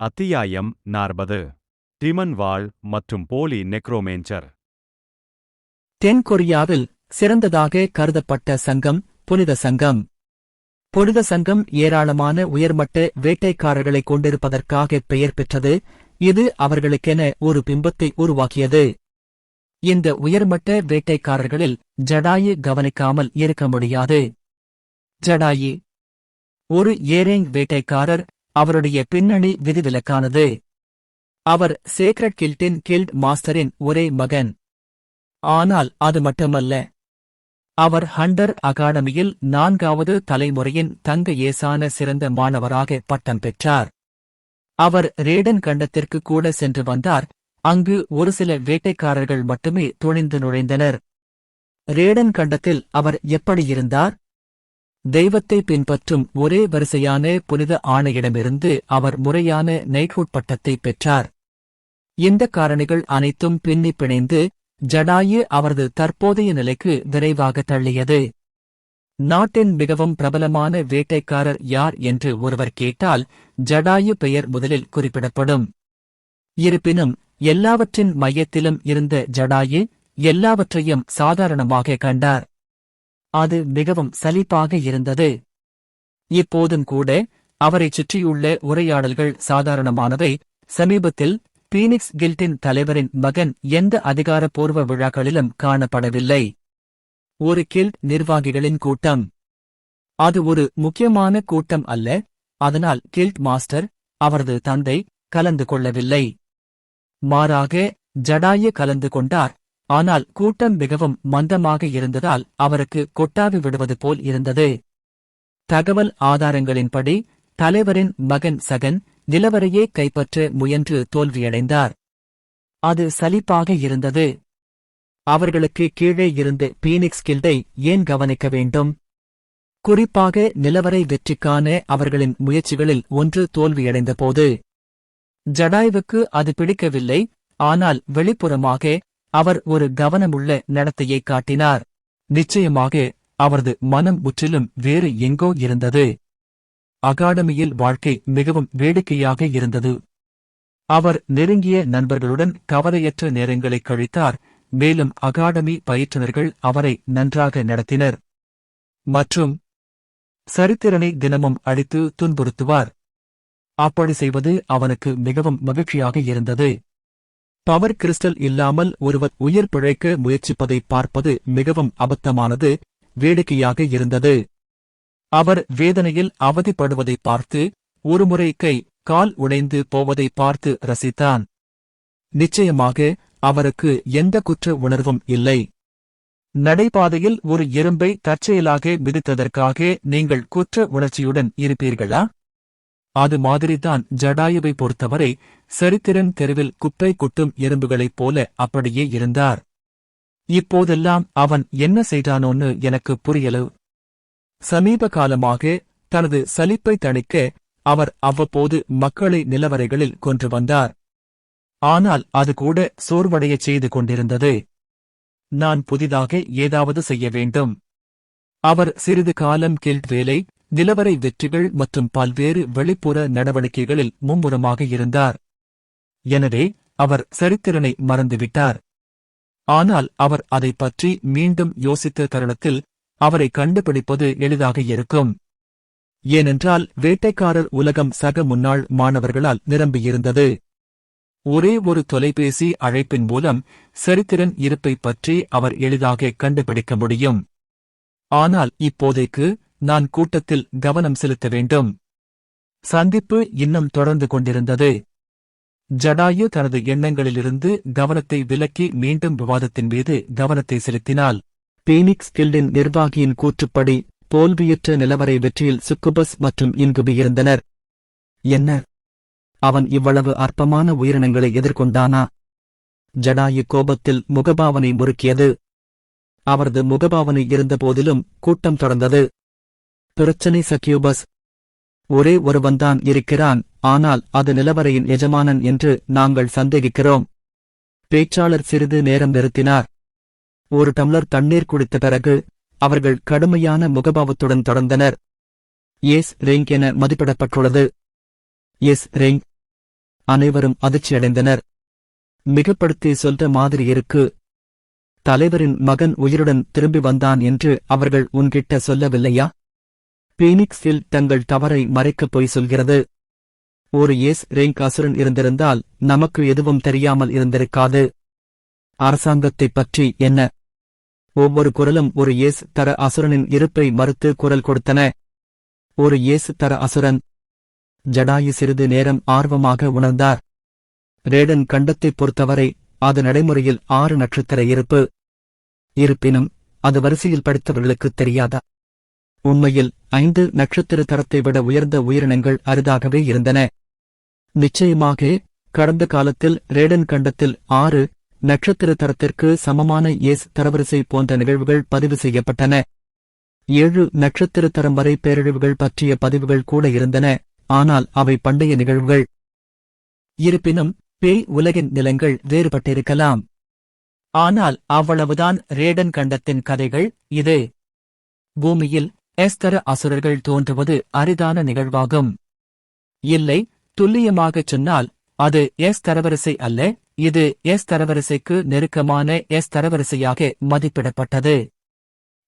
அத்தியாயம் 40. டிமன் வாள் மற்றும் போலி நெக்ரோமேஞ்சர். தென்கொரியாவில் சிறந்ததாக கருதப்பட்ட சங்கம் புனித சங்கம். புனித சங்கம் ஏராளமான உயர்மட்ட வேட்டைக்காரர்களைக் கொண்டிருப்பதற்காக பெயர் பெற்றது. இது அவர்களுக்கென ஒரு பிம்பத்தை உருவாக்கியது. இந்த உயர்மட்ட வேட்டைக்காரர்களில் ஜடாயு கவனிக்காமல் இருக்க முடியாது. ஜடாயு ஒரு ஏரேங் வேட்டைக்காரர். அவருடைய பின்னணி விதிவிலக்கானது. அவர் சேக்ரட் கில்டின் கில்ட் மாஸ்டரின் ஒரே மகன். ஆனால் அது மட்டுமல்ல, அவர் ஹண்டர் அகாடமியில் 4வது தலைமுறையின் தங்க ஏசான சிறந்த மாணவராக பட்டம் பெற்றார். அவர் ரேடன் கண்டத்திற்கு கூட சென்று வந்தார். அங்கு ஒரு சில வேட்டைக்காரர்கள் மட்டுமே துணிந்து நுழைந்தனர். ரேடன் கண்டத்தில் அவர் எப்படி இருந்தார்? தெய்வத்தை பின்பற்றும் ஒரே வரிசையான புனித ஆணையிடமிருந்து அவர் முறையான நைட்ஹுட் பட்டத்தை பெற்றார். இந்த காரணிகள் அனைத்தும் பின்னி பிணைந்து ஜடாயு அவரது தற்போதைய நிலைக்கு விரைவாக தள்ளியது. நாட்டின் மிகவும் பிரபலமான வேட்டைக்காரர் யார் என்று ஒருவர் கேட்டால் ஜடாயு பெயர் முதலில் குறிப்பிடப்படும். இருப்பினும் எல்லாவற்றின் மையத்திலும் இருந்த ஜடாயு எல்லாவற்றையும் சாதாரணமாக கண்டார். அது மிகவும் சலிப்பாக இருந்தது. இப்போதும் கூட அவரைச் சுற்றியுள்ள உரையாடல்கள் சாதாரணமானவை. சமீபத்தில் பீனிக்ஸ் கில்டின் தலைவரின் மகன் எந்த அதிகாரப்பூர்வ விழாக்களிலும் காணப்படவில்லை. ஒரு கில்ட் நிர்வாகிகளின் கூட்டம். அது ஒரு முக்கியமான கூட்டம் அல்ல, அதனால் கில்ட் மாஸ்டர், அவரது தந்தை, கலந்து கொள்ளவில்லை. மாறாக ஜடாயு கலந்து கொண்டார். ஆனால் கூட்டம் மிகவும் மந்தமாக இருந்ததால் அவருக்கு கொட்டாவி விடுவது போல் இருந்தது. தகவல் ஆதாரங்களின்படி தலைவரின் மகன் சகன் நிலவரையே கைப்பற்ற முயன்று தோல்வியடைந்தார். அது சலிப்பாக இருந்தது. அவர்களுக்கு கீழே இருந்த பீனிக்ஸ் கில்டை ஏன் கவனிக்க வேண்டும்? குறிப்பாக நிலவரை வெற்றிக்கான அவர்களின் முயற்சிகளில் ஒன்று தோல்வியடைந்தபோது. ஜடாயுவுக்கு அது பிடிக்கவில்லை. ஆனால் வெளிப்புறமாக அவர் ஒரு கவனமுள்ள நடத்தையை காட்டினார். நிச்சயமாக அவரது மனம் முற்றிலும் வேறு எங்கோ இருந்தது. அகாடமியில் வாழ்க்கை மிகவும் வேடிக்கையாக இருந்தது. அவர் நெருங்கிய நண்பர்களுடன் கவலையற்ற நேரங்களை கழித்தார். மேலும் அகாடமி பயிற்றுனர்கள் அவரை நன்றாக நடத்தினர். மற்றும் சரித்திரனை தினமும் அடித்து துன்புறுத்துவார். அப்படி செய்வது அவனுக்கு மிகவும் மகிழ்ச்சியாக இருந்தது. பவர் கிறிஸ்டல் இல்லாமல் ஒருவர் உயிர் பிழைக்க முயற்சிப்பதை பார்ப்பது மிகவும் அபத்தமானது, வேடிக்கையாக இருந்தது. அவர் வேதனையில் அவதிப்படுவதை பார்த்து, ஒருமுறை கை கால் உடைந்து போவதை பார்த்து ரசித்தான். நிச்சயமாக அவருக்கு எந்த குற்ற உணர்வும் இல்லை. நடைபாதையில் ஒரு எறும்பை தற்செயலாக மிதித்ததற்காக நீங்கள் குற்ற உணர்ச்சியுடன் இருப்பீர்களா? அது மாதிரிதான் ஜடாயுவை பொறுத்தவரை சரித்திரன் தெருவில் குப்பை கொட்டும் எறும்புகளைப் போல அப்படியே இருந்தார். இப்போதெல்லாம் அவன் என்ன செய்தானோன்னு எனக்கு புரியல. சமீப காலமாக தனது சலிப்பை தணிக்க அவர் அவ்வப்போது மக்களை நிலவரைகளில் கொன்று வந்தார். ஆனால் அது கூட சோர்வடையச் செய்து கொண்டிருந்தது. நான் புதிதாக ஏதாவது செய்ய வேண்டும். அவர் சிறிது காலம் கில்ட் வேலை, நிலவரை வெற்றிகள் மற்றும் பல்வேறு வெளிப்புற நடவடிக்கைகளில் மும்முரமாக இருந்தார். எனவே அவர் சரித்திரனை மறந்துவிட்டார். ஆனால் அவர் அதைப் பற்றி மீண்டும் யோசித்த தருணத்தில் அவரை கண்டுபிடிப்பது எளிதாக இருக்கும். ஏனென்றால் வேட்டைக்காரர் உலகம் சக முன்னாள் மாணவர்களால் நிரம்பியிருந்தது. ஒரே ஒரு தொலைபேசி அழைப்பின் மூலம் சரித்திரன் இருப்பை பற்றி அவர் எளிதாக கண்டுபிடிக்க முடியும். ஆனால் இப்போதைக்கு நான் கூட்டத்தில் கவனம் செலுத்த வேண்டும். சந்திப்பு இன்னும் தொடர்ந்து கொண்டிருந்தது. ஜடாயு தனது எண்ணங்களிலிருந்து கவனத்தை விலக்கி மீண்டும் விவாதத்தின் மீது கவனத்தை செலுத்தினாள். பீனிக்ஸ் கில்டின் நிர்வாகியின் கூற்றுப்படி தோல்வியுற்ற நிலவரை வெற்றியில் சுக்குபஸ் மற்றும் இன்குபி இருந்தனர். என்ன? அவன் இவ்வளவு அற்பமான உயிரினங்களை எதிர்கொண்டானா? ஜடாயு கோபத்தில் முகபாவனை முறுக்கியது. அவரது முகபாவனை இருந்தபோதிலும் கூட்டம் தொடர்ந்தது. பிரச்சனை சக்யூபஸ். ஒரே ஒருவன்தான் இருக்கிறான், ஆனால் அது நிலவரையின் எஜமானன் என்று நாங்கள் சந்தேகிக்கிறோம். பேச்சாளர் சிறிது நேரம் நிறுத்தினார். ஒரு டம்ளர் தண்ணீர் குடித்த பிறகு அவர்கள் கடுமையான முகபாவத்துடன் தொடர்ந்தனர். எஸ் ரேங்க் என மதிப்பிடப்பட்டுள்ளது. எஸ் ரேங்க் அனைவரும் அதிர்ச்சியடைந்தனர். மிகப்படுத்தி சொல்ற மாதிரி இருக்கு. தலைவரின் மகன் உயிருடன் திரும்பி வந்தான் என்று அவர்கள் உன்கிட்ட சொல்லவில்லையா? பீனிக்ஸில் தங்கள் தவறை மறைக்கப் பொய் சொல்கிறது. ஒரு ரேங்க் அசுரன் இருந்திருந்தால் நமக்கு எதுவும் தெரியாமல் இருந்திருக்காது. அரசாங்கத்தைப் பற்றி என்ன? ஒவ்வொரு குரலும் ஒரு தர அசுரனின் இருப்பை மறுத்து குரல் கொடுத்தன. ஒரு தர அசுரன். ஜடாயு சிறிது நேரம் ஆர்வமாக உணர்ந்தார். ரேடன் கண்டத்தைப் பொறுத்தவரை அது நடைமுறையில் 6 நட்சத்திர இருப்பு. இருப்பினும் அது வரிசையில் படித்தவர்களுக்குத் தெரியாதா? உண்மையில் 5 நட்சத்திர தரத்தை விட உயர்ந்த உயிரினங்கள் அரிதாகவே இருந்தன. நிச்சயமாக கடந்த காலத்தில் ரேடன் கண்டத்தில் 6 நட்சத்திர தரத்திற்கு சமமான தரவரிசை போன்ற நிகழ்வுகள் பதிவு செய்யப்பட்டன. 7 நட்சத்திர தரம் வரை பேரழிவுகள் பற்றிய பதிவுகள் கூட இருந்தன, ஆனால் அவை பண்டைய நிகழ்வுகள். இருப்பினும் பேய் உலகின் நிலங்கள் வேறுபட்டிருக்கலாம். ஆனால் அவ்வளவுதான் ரேடன் கண்டத்தின் கதைகள். இது பூமியில் தர அசுரர்கள் தோன்றுவது அரிதான நிகழ்வாகும். இல்லை, துல்லியமாகச் சொன்னால் அது தரவரிசை அல்ல, இது தரவரிசைக்கு நெருக்கமான தரவரிசையாக மதிப்பிடப்பட்டது.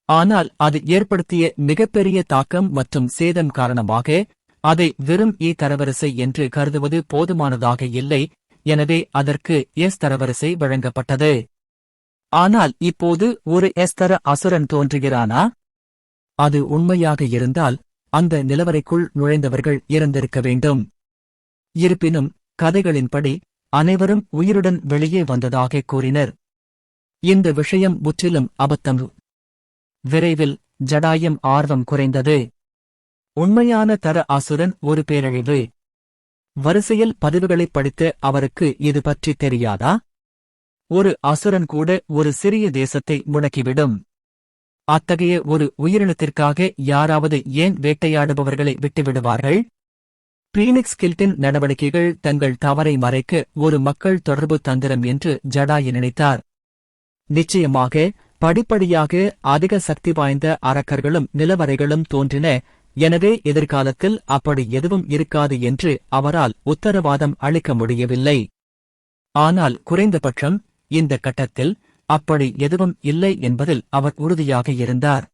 ஆனால் அது ஏற்படுத்திய மிகப்பெரிய தாக்கம் மற்றும் சேதம் காரணமாக அதை வெறும் தரவரிசை என்று கருதுவது போதுமானதாக இல்லை. எனவே அதற்கு தரவரிசை வழங்கப்பட்டது. ஆனால் இப்போது ஒரு தர அசுரன் தோன்றுகிறானா? அது உண்மையாக இருந்தால் அந்த நிலவரைக்குள் நுழைந்தவர்கள் இறந்திருக்க வேண்டும். இருப்பினும் கதைகளின்படி அனைவரும் உயிருடன் வெளியே வந்ததாக கூறினர். இந்த விஷயம் முற்றிலும் அபத்தம். விரைவில் ஜடாயம் ஆர்வம் குறைந்தது. உண்மையான தர அசுரன் ஒரு பேரழிவு. வரிசையில் பதிவுகளைப் படித்த அவருக்கு இது பற்றி தெரியாதா? ஒரு அசுரன் கூட ஒரு சிறிய தேசத்தை முடக்கிவிடும். அத்தகைய ஒரு உயிரினத்திற்காக யாராவது ஏன் வேட்டையாடுபவர்களை விட்டுவிடுவார்கள்? பீனிக்ஸ் கில்ட்டின் நடவடிக்கைகள் தங்கள் தவறை மறைக்க ஒரு மக்கள் தொடர்பு தந்திரம் என்று ஜடாயு நினைத்தார். நிச்சயமாக படிப்படியாக அதிக சக்தி வாய்ந்த அரக்கர்களும் நிலவரைகளும் தோன்றின. எனவே எதிர்காலத்தில் அப்படி எதுவும் இருக்காது என்று அவரால் உத்தரவாதம் அளிக்க முடியவில்லை. ஆனால் குறைந்தபட்சம் இந்த கட்டத்தில் அப்படி எதுவும் இல்லை என்பதில் அவர் உறுதியாக இருந்தார்.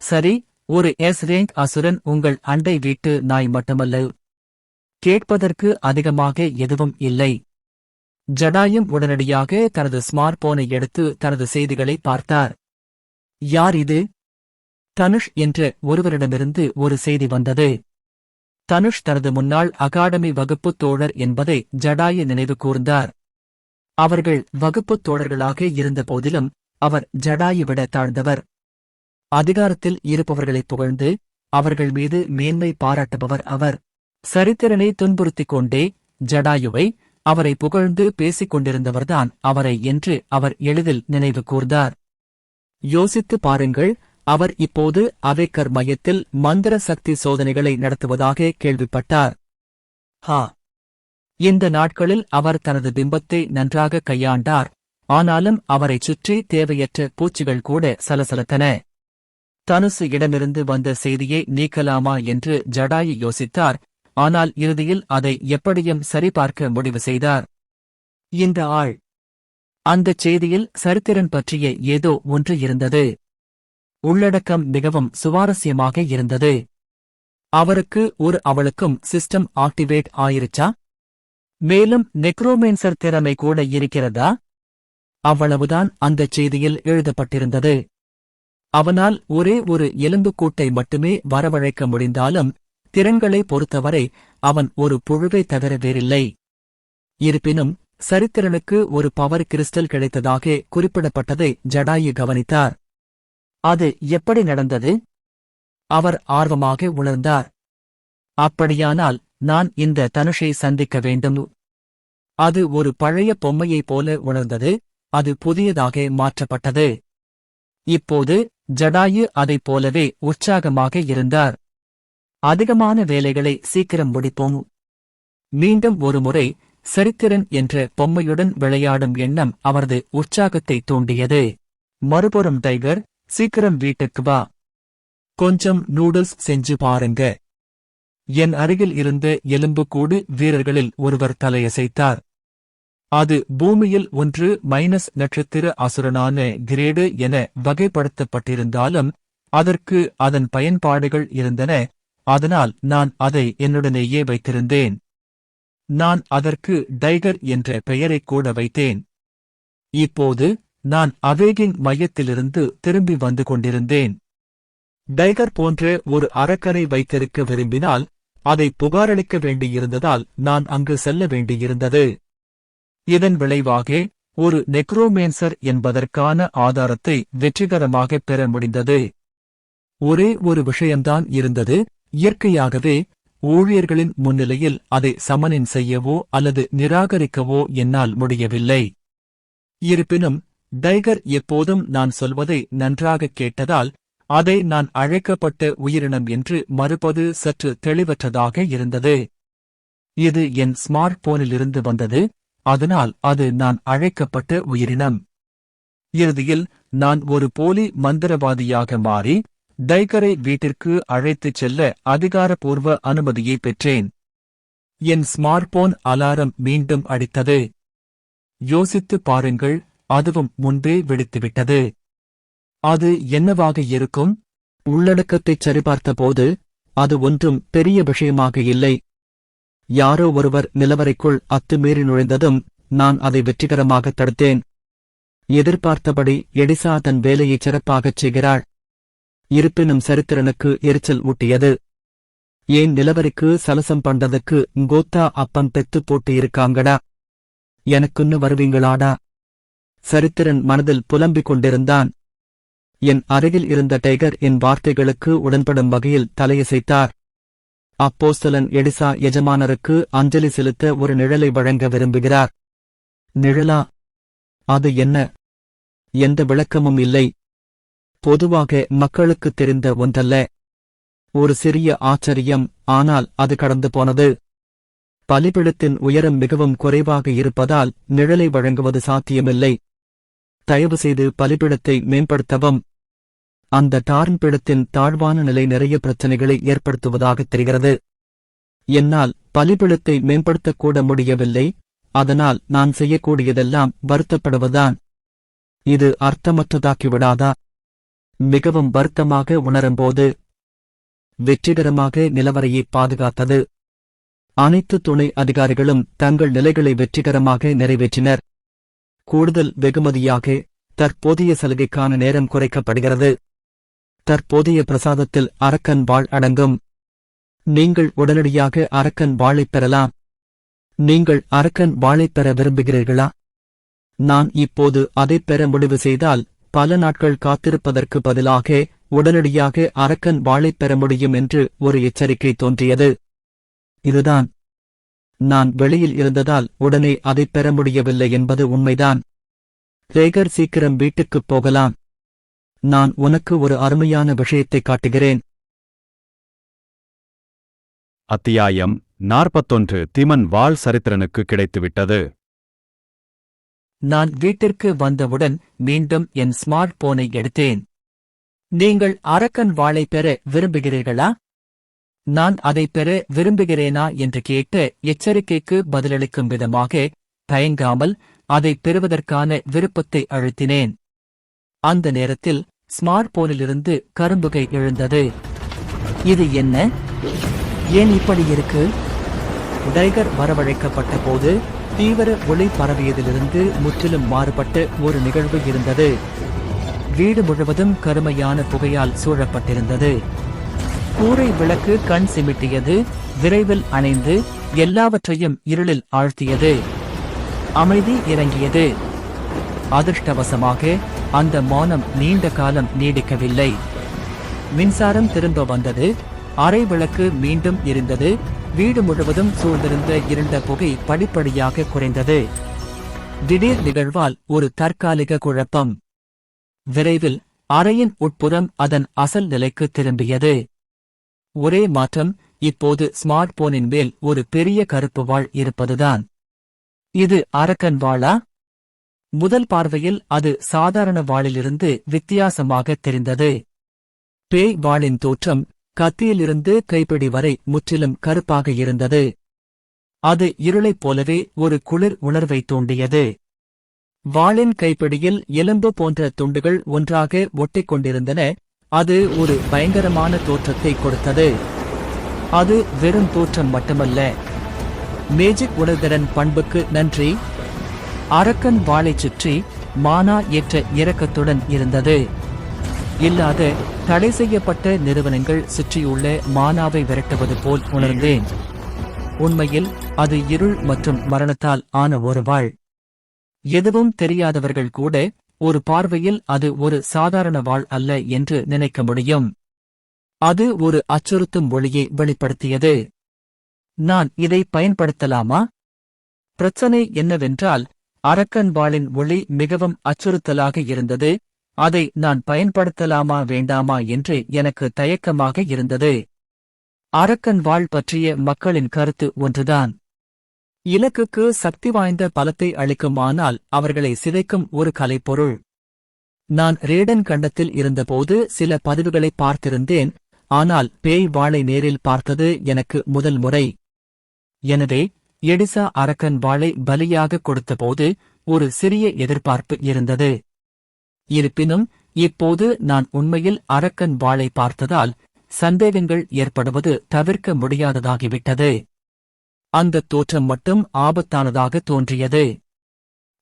சரி, ஒரு ரேங்க் அசுரன் உங்கள் அண்டை வீட்டு நாய் மட்டுமல்ல. கேட்பதற்கு அதிகமாக எதுவும் இல்லை. ஜடாயும் உடனடியாக தனது ஸ்மார்ட் போனை எடுத்து தனது செய்திகளை பார்த்தார். யார் இது? தனுஷ் என்ற ஒருவரிடமிருந்து ஒரு செய்தி வந்தது. தனுஷ் தனது முன்னாள் அகாடமி வகுப்புத் தோழர் என்பதை ஜடாயு நினைவு கூர்ந்தார். அவர்கள் வகுப்புத் தோழர்களாக இருந்த போதிலும் அவர் ஜடாயு விட தாழ்ந்தவர். அதிகாரத்தில் இருப்பவர்களைப் புகழ்ந்து அவர்கள் மீது மேன்மை பாராட்டுபவர் அவர். சரித்திரனை துன்புறுத்திக் கொண்டே ஜடாயுவை அவரை புகழ்ந்து பேசிக் கொண்டிருந்தவர்தான் அவரை என்று அவர் எளிதில் நினைவு கூர்ந்தார். யோசித்து பாருங்கள், அவர் இப்போது அவேக்கர் மையத்தில் மந்திர சக்தி சோதனைகளை நடத்துவதாக கேள்விப்பட்டார். இந்த நாட்களில் அவர் தனது பிம்பத்தை நன்றாக கையாண்டார். ஆனாலும் அவரைச் சுற்றி தேவையற்ற பூச்சிகள் கூட சலசலத்தன. தனுசு இடமிருந்து வந்த செய்தியை நீக்கலாமா என்று ஜடாயு யோசித்தார். ஆனால் இறுதியில் அதை எப்படியும் சரிபார்க்க முடிவு செய்தார். இந்த ஆள். அந்தச் செய்தியில் சரித்திரன் பற்றிய ஏதோ ஒன்று இருந்தது. உள்ளடக்கம் மிகவும் சுவாரஸ்யமாக இருந்தது. அவருக்கு அவளுக்கும் சிஸ்டம் ஆக்டிவேட் ஆயிருச்சா? மேலும் நெக்ரோமேன்சர் திறமை கூட இருக்கிறதா? அவ்வளவுதான் அந்தச் செய்தியில் எழுதப்பட்டிருந்தது. அவனால் ஒரே ஒரு எலும்புக்கூட்டை மட்டுமே வரவழைக்க முடிந்தாலும் திறன்களை பொறுத்தவரை அவன் ஒரு புழுவை தவிர வேறில்லை. இருப்பினும் சரித்திரனுக்கு ஒரு பவர் கிறிஸ்டல் கிடைத்ததாக குறிப்பிடப்பட்டதை ஜடாயு கவனித்தார். அது எப்படி நடந்தது? அவர் ஆர்வமாக உணர்ந்தார். அப்படியானால் நான் இந்த தனுஷை சந்திக்க வேண்டும். அது ஒரு பழைய பொம்மையைப் போல உணர்ந்தது. அது புதியதாக மாற்றப்பட்டது. இப்போது ஜடாயு அதைப் போலவே உற்சாகமாக இருந்தார். அதிகமான வேலைகளை சீக்கிரம் முடிப்போம். மீண்டும் ஒருமுறை சரித்திரன் என்ற பொம்மையுடன் விளையாடும் எண்ணம் அவரது உற்சாகத்தை தூண்டியது. மறுபுறம் டைகர், சீக்கிரம் வீட்டுக்கு வா. கொஞ்சம் நூடுல்ஸ் செஞ்சு பாருங்க. என் அருகில் இருந்த எலும்புக்கூடு வீரர்களில் ஒருவர் தலையசைத்தார். அது பூமியில் 1- நட்சத்திர அசுரனான கிரேடு என வகைப்படுத்தப்பட்டிருந்தாலும் அதற்கு அதன் பயன்பாடுகள் இருந்தன, அதனால் நான் அதை என்னுடனேயே வைத்திருந்தேன். நான் அதற்கு டைகர் என்ற பெயரைக் கூட வைத்தேன். இப்போது நான் அவேகிங் மையத்திலிருந்து திரும்பி வந்து கொண்டிருந்தேன். டைகர் போன்ற ஒரு அரக்கனை வைத்திருக்க விரும்பினால் அதை புகாரளிக்க வேண்டியிருந்ததால் நான் அங்கு செல்ல வேண்டியிருந்தது. இதன் விளைவாக ஒரு நெக்ரோமேன்சர் என்பதற்கான ஆதாரத்தை வெற்றிகரமாக பெற முடிந்தது. ஒரே ஒரு விஷயம்தான் இருந்தது, இயற்கையாகவே ஊழியர்களின் முன்னிலையில் அதை சமனின் செய்யவோ அல்லது நிராகரிக்கவோ என்னால் முடியவில்லை. இருப்பினும் டைகர் எப்போதும் நான் சொல்வதை நன்றாகக் கேட்டதால் அதை நான் அழைக்கப்பட்ட உயிரினம் என்று மறுப்பது சற்று தெளிவற்றதாக இருந்தது. இது என் ஸ்மார்ட் போனிலிருந்து வந்தது, அதனால் அது நான் அழைக்கப்பட்ட உயிரினம். இறுதியில் நான் ஒரு போலி மந்திரவாதியாக மாறி டைகரை வீட்டிற்கு அழைத்துச் செல்ல அதிகாரப்பூர்வ அனுமதியை பெற்றேன். என் ஸ்மார்ட்போன் அலாரம் மீண்டும் அடித்தது. யோசித்துப் பாருங்கள், அதுவும் முன்பே வெடித்துவிட்டது. அது என்னவாக இருக்கும்? உள்ளடக்கத்தைச் சரிபார்த்தபோது அது ஒன்றும் பெரிய விஷயமாக இல்லை. யாரோ ஒருவர் நிலவறைக்குள் அத்துமீறி நுழைந்ததும் நான் அதை வெற்றிகரமாக தடுத்தேன். எதிர்பார்த்தபடி எடிசா தன் வேலையை சிறப்பாகச் செய்கிறாள். இருப்பினும் சரித்திரனுக்கு எரிச்சல் ஊட்டியது. ஏன் நிலவரைக்கு சலசம் பண்றதுக்கு கோத்தா அப்பம் பெத்து போட்டு இருக்காங்கடா, எனக்குன்னு வருவீங்களாடா? சரித்திரன் மனதில் புலம்பிக் கொண்டிருந்தான். என் அருகில் இருந்த டைகர் என் வார்த்தைகளுக்கு உடன்படும் வகையில் தலையசைத்தார். அப்போஸ்தலன் எடிசா எஜமானருக்கு அஞ்சலி செலுத்த ஒரு நிழலை வழங்க விரும்புகிறார். நிழலா? அது என்ன? எந்த விளக்கமும் இல்லை. பொதுவாக மக்களுக்குத் தெரிந்த ஒன்றல்ல. ஒரு சிறிய ஆச்சரியம், ஆனால் அது கடந்து போனது. பலிபீடத்தின் உயரம் மிகவும் குறைவாக இருப்பதால் நிழலை வழங்குவது சாத்தியமில்லை. தயவுசெய்து பலிபீடத்தை மேம்படுத்தவும். அந்த டார்ன் பீடத்தின் தாழ்வான நிலை நிறைய பிரச்சனைகளை ஏற்படுத்துவதாகத் தெரிகிறது. என்னால் பலிபீடத்தை மேம்படுத்தக்கூட முடியவில்லை, அதனால் நான் செய்யக்கூடியதெல்லாம் வருத்தப்படுவதுதான். இது அர்த்தமற்றதாக்கிவிடாதா? மிகவும் வருத்தமாக உணரும்போது வெற்றிகரமாக நிலவரையை பாதுகாத்தது. அனைத்து துணை அதிகாரிகளும் தங்கள் நிலைகளை வெற்றிகரமாக நிறைவேற்றினர். கூடுதல் வெகுமதியாக தற்போதைய சலுகைக்கான நேரம் குறைக்கப்படுகிறது. தற்போதைய பிரசாதத்தில் அரக்கன் வாள் அடங்கும். நீங்கள் உடனடியாக அரக்கன் வாளைப் பெறலாம். நீங்கள் அரக்கன் வாளைப் பெற விரும்புகிறீர்களா? நான் இப்போது அதைப் பெற முடிவு செய்தால் பல நாட்கள் காத்திருப்பதற்கு பதிலாக உடனடியாக அரக்கன் வாளைப் பெற முடியும் என்று ஒரு எச்சரிக்கை தோன்றியது. இதுதான். நான் வெளியில் இருந்ததால் உடனே அதைப் பெற முடியவில்லை என்பது உண்மைதான். ரேகர், சீக்கிரம் வீட்டுக்குப் போகலாம். நான் உனக்கு ஒரு அருமையான விஷயத்தைக் காட்டுகிறேன். அத்தியாயம் 41. திமன் வாள் சரித்திரனுக்கு கிடைத்துவிட்டது. நான் வீட்டிற்கு வந்தவுடன் மீண்டும் என் ஸ்மார்ட் போனை எடுத்தேன். நீங்கள் அரக்கன் வாளை பெற விரும்புகிறீர்களா? நான் அதைப் பெற விரும்புகிறேனா என்று கேட்ட எச்சரிக்கைக்கு பதிலளிக்கும் விதமாக தயங்காமல் அதைப் பெறுவதற்கான விருப்பத்தை அழுத்தினேன். அந்த நேரத்தில் ஸ்மார்ட் போனிலிருந்து கரும்புகை எழுந்தது. இது என்ன? ஏன் இப்படி இருக்கு? டைகர் வரவழைக்கப்பட்ட போது தீவிர ஒளி பரவியதிலிருந்து முற்றிலும் மாறுபட்ட ஒரு நிகழ்வு இருந்தது. வீடு முழுவதும் கருமையான புகையால் சூழப்பட்டிருந்தது. கூரை விளக்கு கண் சிமிட்டியது, விரைவில் அணைந்து எல்லாவற்றையும் இருளில் ஆழ்த்தியது. அமைதி இறங்கியது. அதிர்ஷ்டவசமாக அந்த மௌனம் நீண்ட காலம் நீடிக்கவில்லை. மின்சாரம் திரும்ப வந்தது. அறை விளக்கு மீண்டும் எரிந்தது. வீடு முழுவதும் சூழ்ந்திருந்த இருண்ட புகை படிப்படியாக குறைந்தது. திடீர் நிகழ்வால் ஒரு தற்காலிக குழப்பம். விரைவில் அறையின் உட்புறம் அதன் அசல் நிலைக்கு திரும்பியது. ஒரே மாற்றம், இப்போது ஸ்மார்ட் போனின் மேல் ஒரு பெரிய கருப்பு வாள் இருப்பதுதான். இது அரக்கன் வாளா? முதல் பார்வையில் அது சாதாரண வாளிலிருந்து வித்தியாசமாக தெரிந்தது. பேய் வாளின் தோற்றம் கத்தியிலிருந்து கைப்பிடி வரை முற்றிலும் கருப்பாக இருந்தது. அது இருளைப் போலவே ஒரு குளிர் உணர்வை தூண்டியது. வாளின் கைப்பிடியில் எலும்பு போன்ற துண்டுகள் ஒன்றாக ஒட்டிக் கொண்டிருந்தன. அது ஒரு பயங்கரமான தோற்றத்தை கொடுத்தது. அது வெறும் தோற்றம் மட்டுமல்ல. மேஜிக் உணர்திறன் பண்புக்கு நன்றி. அரக்கன் வாளைச் சுற்றி மானா ஏற்ற இரக்கத்துடன் இருந்தது. இல்லாத தடை செய்யப்பட்ட நிறுவனங்கள் சுற்றியுள்ள மானாவை விரட்டுவது போல் உணர்ந்தேன். உண்மையில் அது இருள் மற்றும் மரணத்தால் ஆன ஒரு வாள். எதுவும் தெரியாதவர்கள் கூட ஒரு பார்வையில் அது ஒரு சாதாரண வாள் அல்ல என்று நினைக்க முடியும். அது ஒரு அச்சுறுத்தும் ஒளியை வெளிப்படுத்தியது. நான் இதை பயன்படுத்தலாமா? பிரச்சனை என்னவென்றால், அரக்கன் வாளின் ஒளி மிகவும் அச்சுறுத்தலாக இருந்தது. அதை நான் பயன்படுத்தலாமா வேண்டாமா என்று எனக்கு தயக்கமாக இருந்தது. அரக்கன் வாள் பற்றிய மக்களின் கருத்து ஒன்றுதான். இலக்குக்கு சக்தி வாய்ந்த பலத்தை அளிக்குமானால் அவர்களை சிதைக்கும் ஒரு கலைப்பொருள். நான் ரேடன் கண்டத்தில் இருந்தபோது சில பதிவுகளை பார்த்திருந்தேன். ஆனால் பேய் வாளை நேரில் பார்த்தது எனக்கு முதல் முறை. எனவே எடிசா அரக்கன் வாளை பலியாக கொடுத்தபோது ஒரு சிறிய எதிர்பார்ப்பு இருந்தது. இருப்பினும் இப்போது நான் உண்மையில் அரக்கன் வாளை பார்த்ததால் சந்தேகங்கள் ஏற்படுவது தவிர்க்க முடியாததாகிவிட்டது. அந்த தோற்றம் மட்டும் ஆபத்தானதாக தோன்றியது.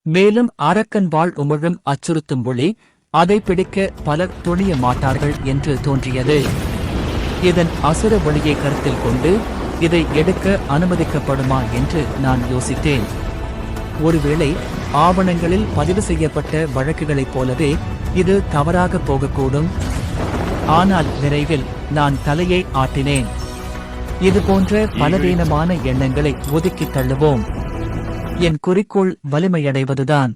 மேலும் அரக்கன் வாள் உமிழும் அச்சுறுத்தும் ஒளி, அதை பிடிக்க பலர் துணிய மாட்டார்கள் என்று தோன்றியது. இதன் அசுர ஒளியை கருத்தில் கொண்டு இதை எடுக்க அனுமதிக்கப்படுமா என்று நான் யோசித்தேன். ஒருவேளை ஆவணங்களில் பதிவு செய்யப்பட்ட வழக்குகளைப் போலவே இது தவறாக போகக்கூடும். ஆனால் விரைவில் நான் தலையை ஆட்டினேன். இதுபோன்ற பலவீனமான எண்ணங்களை ஒதுக்கித் தள்ளுவோம். என் குறிக்கோள் வலிமையடைவதுதான்.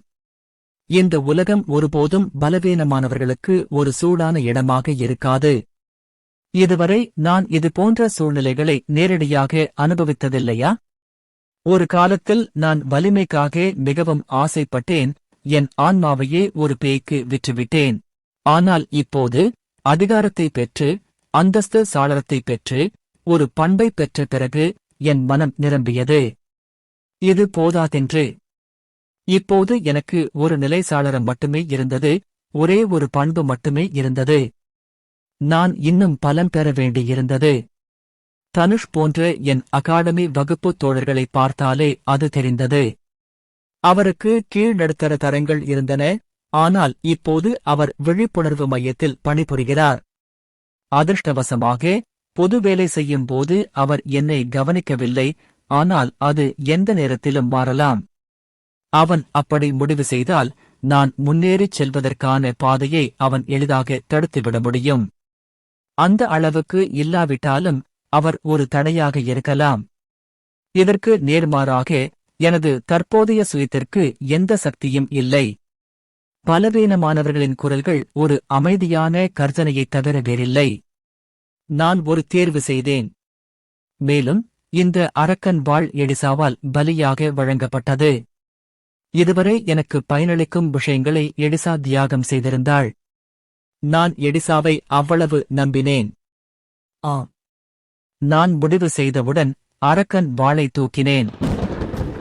இந்த உலகம் ஒருபோதும் பலவீனமானவர்களுக்கு ஒரு சூடான இடமாக இருக்காது. இதுவரை நான் இது போன்ற சூழ்நிலைகளை நேரடியாக அனுபவித்ததில்லையா? ஒரு காலத்தில் நான் வலிமைக்காக மிகவும் ஆசைப்பட்டேன். என் ஆன்மாவையே ஒரு பேய்க்கு விற்றுவிட்டேன். ஆனால் இப்போது அதிகாரத்தை பெற்று, அந்தஸ்து சாளரத்தை பெற்று, ஒரு பண்பை பெற்ற பிறகு என் மனம் நிரம்பியது. இது போதாதென்று. இப்போது எனக்கு ஒரு நிலை சாளரம் மட்டுமே இருந்தது. ஒரே ஒரு பண்பு மட்டுமே இருந்தது. நான் இன்னும் பலம் பெற வேண்டியிருந்தது. தனுஷ் போன்ற என் அகாடமி வகுப்பு தோழர்களை பார்த்தாலே அது தெரிந்தது. அவருக்கு கீழ்நடுத்தர தரங்கள் இருந்தன. ஆனால் இப்போது அவர் விழிப்புணர்வு மையத்தில் பணிபுரிகிறார். அதிர்ஷ்டவசமாக பொது வேலை செய்யும் போது அவர் என்னை கவனிக்கவில்லை. ஆனால் அது எந்த நேரத்திலும் மாறலாம். அவன் அப்படி முடிவு செய்தால் நான் முன்னேறிச் செல்வதற்கான பாதையை அவன் எளிதாக தடுத்துவிட முடியும். அந்த அளவுக்கு இல்லாவிட்டாலும் அவர் ஒரு தடையாக இருக்கலாம். இதற்கு நேர்மாறாக எனது தற்போதைய சுயத்திற்கு எந்த சக்தியும் இல்லை. பலவீனமானவர்களின் குரல்கள் ஒரு அமைதியான கர்ஜனையைத் தவிர வேறில்லை. நான் ஒரு தேர்வு செய்தேன். மேலும் இந்த அரக்கன் வாள் எடிசாவால் பலியாக வழங்கப்பட்டது. இதுவரை எனக்கு பயனளிக்கும் விஷயங்களை எடிசா தியாகம் செய்திருந்தாள். நான் எடிசாவை அவ்வளவு நம்பினேன். நான் முடிவு செய்தவுடன் அரக்கன் வாளை தூக்கினேன்.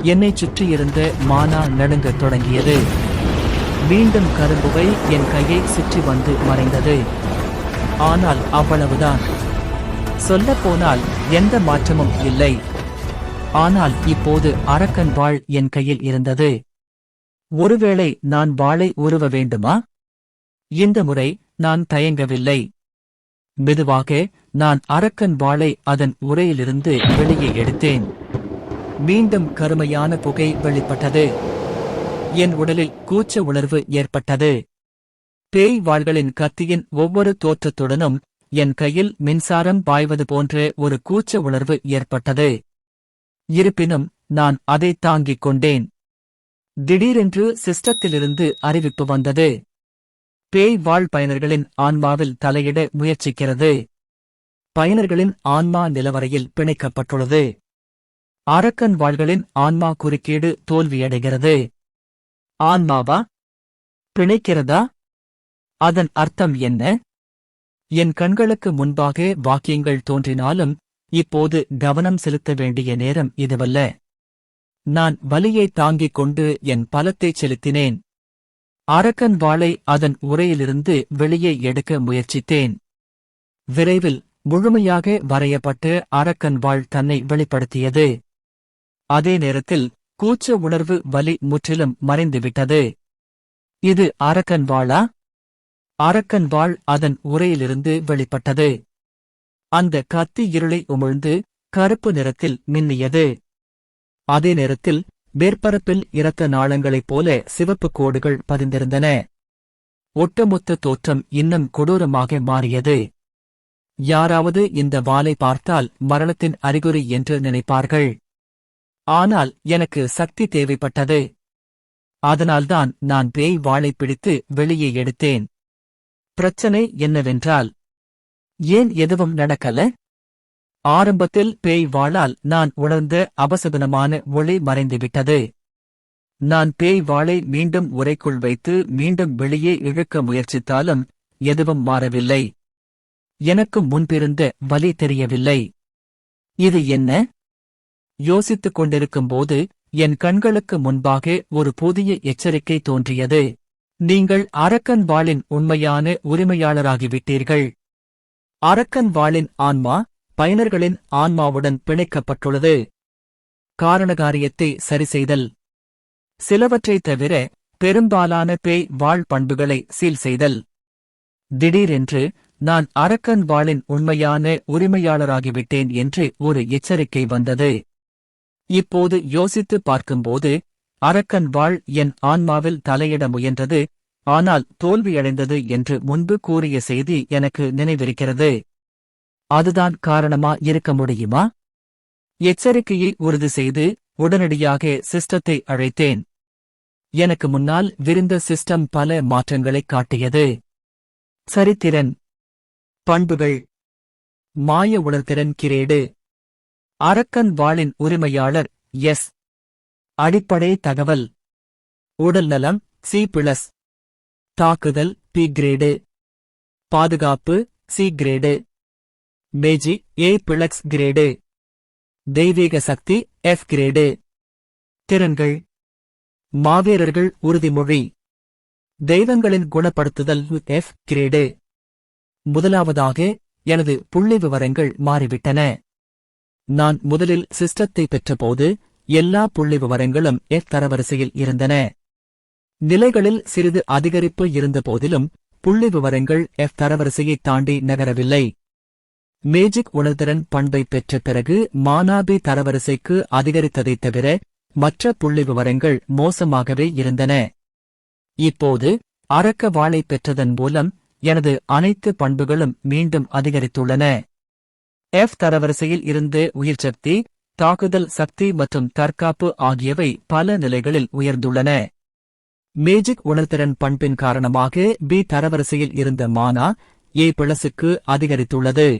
என்னைச் சுற்றியிருந்த மானா நடுங்கத் தொடங்கியது. மீண்டும் கரும்புகை என் கையை சுற்றி வந்து மறைந்தது. ஆனால் அவ்வளவுதான். சொல்லப்போனால் எந்த மாற்றமும் இல்லை. ஆனால் இப்போது அரக்கன் வாள் என் கையில் இருந்தது. ஒருவேளை நான் வாளை உருவ வேண்டுமா? இந்த முறை நான் தயங்கவில்லை. மெதுவாக நான் அரக்கன் வாளை அதன் உறையிலிருந்து வெளியே எடுத்தேன். மீண்டும் கருமையான புகை வெளிப்பட்டது. என் உடலில் கூச்ச உணர்வு ஏற்பட்டது. பேய் வாள்களின் கத்தியின் ஒவ்வொரு தோற்றத்துடனும் என் கையில் மின்சாரம் பாய்வது போன்ற ஒரு கூச்ச உணர்வு ஏற்பட்டது. இருப்பினும் நான் அதை தாங்கிக் கொண்டேன். திடீரென்று சிஸ்டத்திலிருந்து அறிவிப்பு வந்தது. பேய் வாழ் பயனர்களின் ஆன்மாவில் தலையிட முயற்சிக்கிறது. பயனர்களின் ஆன்மா நிலவரையில் பிணைக்கப்பட்டுள்ளது. அரக்கன் வாள்களின் ஆன்மா குறுக்கீடு தோல்வியடைகிறது. ஆன்மாவா? பிணைக்கிறதா? அதன் அர்த்தம் என்ன? என் கண்களுக்கு முன்பாக வாக்கியங்கள் தோன்றினாலும் இப்போது கவனம் செலுத்த வேண்டிய நேரம் இதுவல்ல. நான் வலியை தாங்கிக் கொண்டு என் பலத்தைச் செலுத்தினேன். அரக்கன் வாளை அதன் உரையிலிருந்து வெளியே எடுக்க முயற்சித்தேன். விரைவில் முழுமையாக வரையப்பட்டு அரக்கன் வாள் தன்னை வெளிப்படுத்தியது. அதே நேரத்தில் கூச்ச உணர்வு வலி முற்றிலும் மறைந்துவிட்டது. இது அரக்கன் வாளா? அரக்கன் வாள் அதன் உரையிலிருந்து வெளிப்பட்டது. அந்த கத்தி இருளை உமிழ்ந்து கருப்பு நிறத்தில் மின்னியது. அதே நேரத்தில் மேற்பரப்பில் இரத்த நாளங்களைப் போல சிவப்பு கோடுகள் பதிந்திருந்தன. ஒட்டுமொத்த தோற்றம் இன்னும் கொடூரமாக மாறியது. யாராவது இந்த வாளை பார்த்தால் மரணத்தின் அறிகுறி என்று நினைப்பார்கள். ஆனால் எனக்கு சக்தி தேவைப்பட்டது. அதனால்தான் நான் பேய் வாளை பிடித்து வெளியே எடுத்தேன். பிரச்சனை என்னவென்றால், ஏன் எதுவும் நடக்கல? ஆரம்பத்தில் பேய் வாளால் நான் உணர்ந்த அபசகுனமான ஒளி மறைந்துவிட்டது. நான் பேய் வாளை மீண்டும் உரைக்குள் வைத்து மீண்டும் வெளியே இழுக்க முயற்சித்தாலும் எதுவும் மாறவில்லை. எனக்கு முன்பிருந்த வலி தெரியவில்லை. இது என்ன? யோசித்துக் கொண்டிருக்கும்போது என் கண்களுக்கு முன்பாக ஒரு புதிய எச்சரிக்கை தோன்றியது. நீங்கள் அரக்கன் வாளின் உண்மையான உரிமையாளராகிவிட்டீர்கள். அரக்கன் வாளின் ஆன்மா பயனர்களின் ஆன்மாவுடன் பிணைக்கப்பட்டுள்ளது. காரணகாரியத்தை சரிசெய்தல். சிலவற்றைத் தவிர பெரும்பாலான பேய் வாழ் பண்புகளை சீல் செய்தல். திடீரென்று நான் அரக்கன் வாளின் உண்மையான உரிமையாளராகிவிட்டேன் என்று ஒரு எச்சரிக்கை வந்தது. இப்போது யோசித்துப் பார்க்கும்போது அரக்கன் வாள் என் ஆன்மாவில் தலையிட முயன்றது, ஆனால் தோல்வியடைந்தது என்று முன்பு கூறிய செய்தி எனக்கு நினைவிருக்கிறது. அதுதான் காரணமா இருக்க முடியுமா? எச்சரிக்கையை உறுதி செய்து உடனடியாக சிஸ்டத்தை அழைத்தேன். எனக்கு முன்னால் விரிந்த சிஸ்டம் பல மாற்றங்களைக் காட்டியது. சரித்திறன், பண்புகள், மாய உணர்திறன் கிரேடு. அரக்கன் வாளின் உரிமையாளர் எஸ். அடிப்படை தகவல். உடல்நலம் C+. தாக்குதல் P கிரேடு. பாதுகாப்பு C கிரேடு. மேஜி A+ grade. தெய்வீக சக்தி F கிரேடு. திறன்கள். மாவீரர்கள் உறுதிமொழி. தெய்வங்களின் குணப்படுத்துதல் F கிரேடு. முதலாவதாக எனது புள்ளிவிவரங்கள் மாறிவிட்டன. நான் முதலில் சிஸ்டத்தை பெற்றபோது எல்லா புள்ளிவிவரங்களும் F தரவரிசையில் இருந்தன. நிலைகளில் சிறிது அதிகரிப்பு இருந்தபோதிலும் புள்ளிவிவரங்கள் F தரவரிசையைத் தாண்டி நகரவில்லை. மேஜிக் உணர்திறன் பண்பை பெற்ற பிறகு மானாபி தரவரிசைக்கு அதிகரித்ததைத் தவிர மற்ற புள்ளிவிவரங்கள் மோசமாகவே இருந்தன. இப்போது அரக்க வாளை பெற்றதன் மூலம் எனது அனைத்து பண்புகளும் மீண்டும் அதிகரித்துள்ளன. F தரவரிசையில் இருந்து உயிர்சக்தி, தாக்குதல் சக்தி மற்றும் தற்காப்பு ஆகியவை பல நிலைகளில் உயர்ந்துள்ளன. மேஜிக் உணர்திறன் பண்பின் காரணமாக B தரவரிசையில் இருந்த மானா A+க்கு அதிகரித்துள்ளது.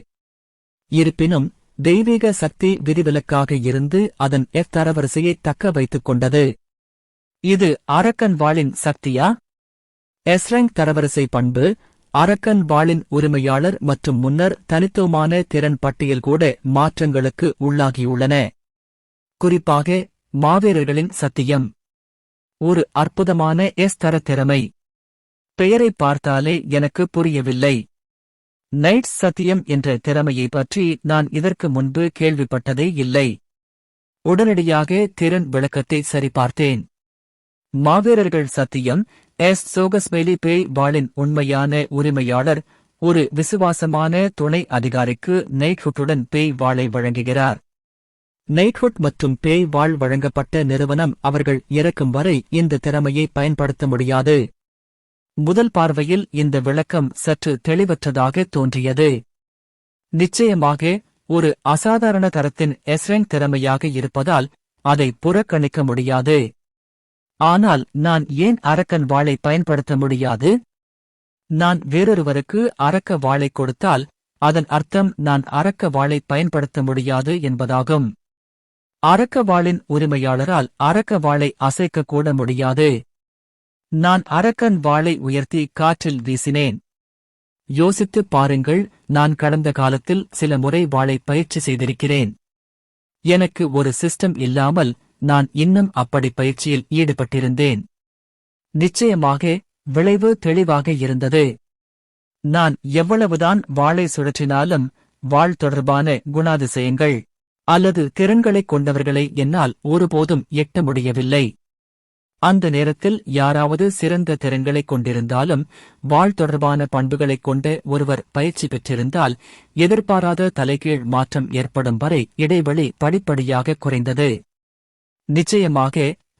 இருப்பினும் தெய்வீக சக்தி விதிவிலக்காக இருந்து அதன் F தரவரிசையை தக்க வைத்துக் கொண்டது. இது அரக்கன் வாளின் சக்தியா? S-ரேங்க் தரவரிசை பண்பு, அரக்கன் வாளின் உரிமையாளர் மற்றும் முன்னர் தனித்துவமான திறன் பட்டியல் கூட மாற்றங்களுக்கு உள்ளாகியுள்ளன. குறிப்பாக மாவீரர்களின் சத்தியம். ஒரு அற்புதமான S-தர திறமை. பெயரைப் பார்த்தாலே எனக்கு புரியவில்லை. நைட்ஸ் சத்தியம் என்ற திறமையைப் பற்றி நான் இதற்கு முன்பு கேள்விப்பட்டதே இல்லை. உடனடியாக திறன் விளக்கத்தை சரிபார்த்தேன். மாவீரர்கள் சத்தியம் S. சோகஸ்மெலி பேய் வாளின் உண்மையான உரிமையாளர் ஒரு விசுவாசமான துணை அதிகாரிக்கு நைட்ஹுட்டுடன் பேய் வாளை வழங்குகிறார். நைட்ஹுட் மற்றும் பேய் வாள் வழங்கப்பட்ட நிறுவனம் அவர்கள் இறக்கும் வரை இந்த திறமையை பயன்படுத்த முடியாது. முதல் பார்வையில் இந்த விளக்கம் சற்று தெளிவற்றதாக தோன்றியது. நிச்சயமாக ஒரு அசாதாரண தரத்தின் S-ரேங்க் திறமையாக இருப்பதால் அதை புறக்கணிக்க முடியாது. ஆனால் நான் ஏன் அரக்கன் வாளை பயன்படுத்த முடியாது? நான் வேறொருவருக்கு அரக்க வாளை கொடுத்தால் அதன் அர்த்தம் நான் அரக்க வாளை பயன்படுத்த முடியாது என்பதாகும். அரக்க வாளின் உரிமையாளரால் அரக்க வாளை அசைக்கக்கூட முடியாது. நான் அரக்கன் வாளை உயர்த்தி காற்றில் வீசினேன். யோசித்துப் பாருங்கள், நான் கடந்த காலத்தில் சில முறை வாளை பயிற்சி செய்திருக்கிறேன். எனக்கு ஒரு சிஸ்டம் இல்லாமல் நான் இன்னும் அப்படி பயிற்சியில் ஈடுபட்டிருந்தேன். நிச்சயமாக விளைவு தெளிவாக இருந்தது. நான் எவ்வளவுதான் வாளை சுழற்றினாலும் வாள் தொடர்பான குணாதிசயங்கள் அல்லது திறன்களைக் கொண்டவர்களை என்னால் ஒருபோதும் எட்ட முடியவில்லை. அந்த நேரத்தில் யாராவது சிறந்த திறன்களைக் கொண்டிருந்தாலும் வாள் தொடர்பான பண்புகளைக் கொண்ட ஒருவர் பயிற்சி பெற்றிருந்தால் எதிர்பாராத தலைகீழ் மாற்றம் ஏற்படும் வரை இடைவெளி படிப்படியாக குறைந்தது. நிச்சயமாக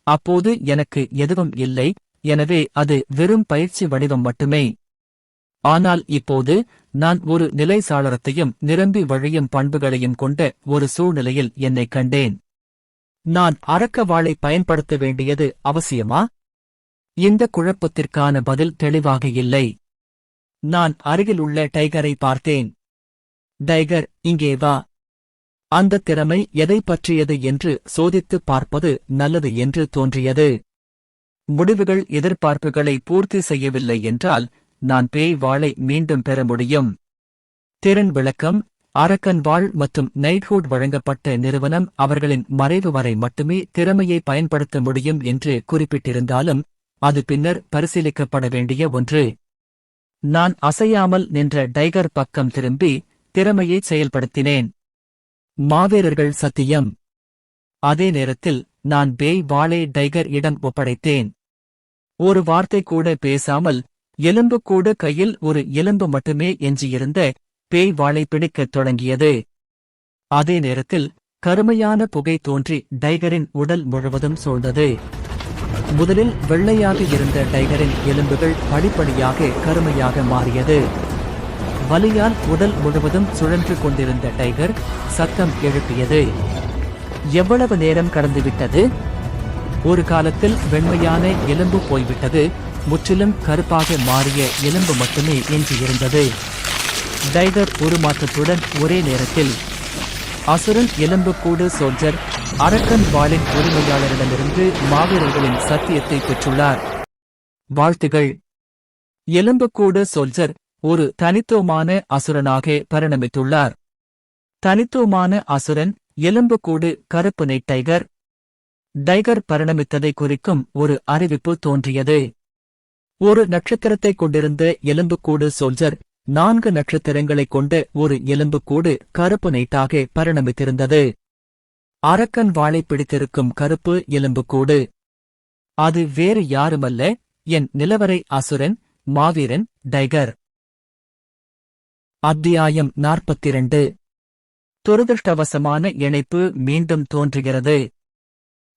அப்போது எனக்கு எதுவும் இல்லை, எனவே அது வெறும் பயிற்சி வடிவம் மட்டுமே. ஆனால் இப்போது நான் ஒரு நிலை சாளரத்தையும் நிரம்பி வழியும் பண்புகளையும் கொண்ட ஒரு சூழ்நிலையில் என்னைக் கண்டேன். நான் அரக்க வாளை பயன்படுத்த வேண்டியது அவசியமா? இந்த குழப்பத்திற்கான பதில் தெளிவாக இல்லை. நான் அருகில் உள்ள டைகரை பார்த்தேன். டைகர், இங்கே வா. அந்த திறமை எதை பற்றியது என்று சோதித்துப் பார்ப்பது நல்லது என்று தோன்றியது. முடிவுகள் எதிர்பார்ப்புகளை பூர்த்தி செய்யவில்லை என்றால் நான் பேய் வாளை மீண்டும் பெற முடியும். திறன் விளக்கம்: அரக்கன் வாள் மற்றும் நைட்ஹுட் வழங்கப்பட்ட நிறுவனம் அவர்களின் மறைவு வரை மட்டுமே திறமையை பயன்படுத்த முடியும் என்று குறிப்பிட்டிருந்தாலும் அது பின்னர் பரிசீலிக்கப்பட வேண்டிய ஒன்று. நான் அசையாமல் நின்ற டைகர் பக்கம் திரும்பி திறமையை செயல்படுத்தினேன். மாவீரர்கள் சத்தியம். அதே நேரத்தில் நான் பேய் வாளை டைகர் இடம் ஒப்படைத்தேன். ஒரு வார்த்தை கூட பேசாமல் எலும்பு கூட கையில் ஒரு எலும்பு மட்டுமே எஞ்சியிருந்த பேய் வாளை பிடிக்கத் தொடங்கியது. அதே நேரத்தில் கருமையான புகை தோன்றி டைகரின் உடல் முழுவதும் சூழ்ந்தது. முதலில் வெள்ளையாக இருந்த டைகரின் எலும்புகள் படிப்படியாக கருமையாக மாறியது. வலியால் உடல் முழுவதும் சுழன்று கொண்டிருந்த டைகர் சத்தம் எழுப்பியது. எவ்வளவு நேரம் கடந்துவிட்டது? ஒரு காலத்தில் வெண்மையான எலும்பு போய்விட்டது. முற்றிலும் கருப்பாக மாறிய எலும்பு மட்டுமே எஞ்சியிருந்தது. டைகர் உருமாற்றத்துடன் ஒரே நேரத்தில் அசுரன் எலும்புக்கூடு சோல்ஜர் அரக்கன் வாளின் உரிமையாளரிடமிருந்து மாவீரர்களின் சத்தியத்தை பெற்றுள்ளார். வாழ்த்துகள். எலும்புக்கூடு சோல்ஜர் ஒரு தனித்துவமான அசுரனாக பரிணமித்துள்ளார். தனித்துவமான அசுரன் எலும்புக்கூடு கருப்பு நைட் டைகர். டைகர் பரிணமித்ததை குறிக்கும் ஒரு அறிவிப்பு தோன்றியது. ஒரு நட்சத்திரத்தைக் கொண்டிருந்த எலும்புக்கூடு சோல்ஜர் 4 நட்சத்திரங்களைக் கொண்ட ஒரு எலும்புக்கூடு கருப்பு நைட்டாக பரிணமித்திருந்தது. அரக்கன் வாளை பிடித்திருக்கும் கருப்பு எலும்புக்கூடு. அது வேறு யாருமல்ல, என் நிலவரை அசுரன், மாவீரன் டைகர். அத்தியாயம் 42. துரதிருஷ்டவசமான இணைப்பு மீண்டும் தோன்றுகிறது.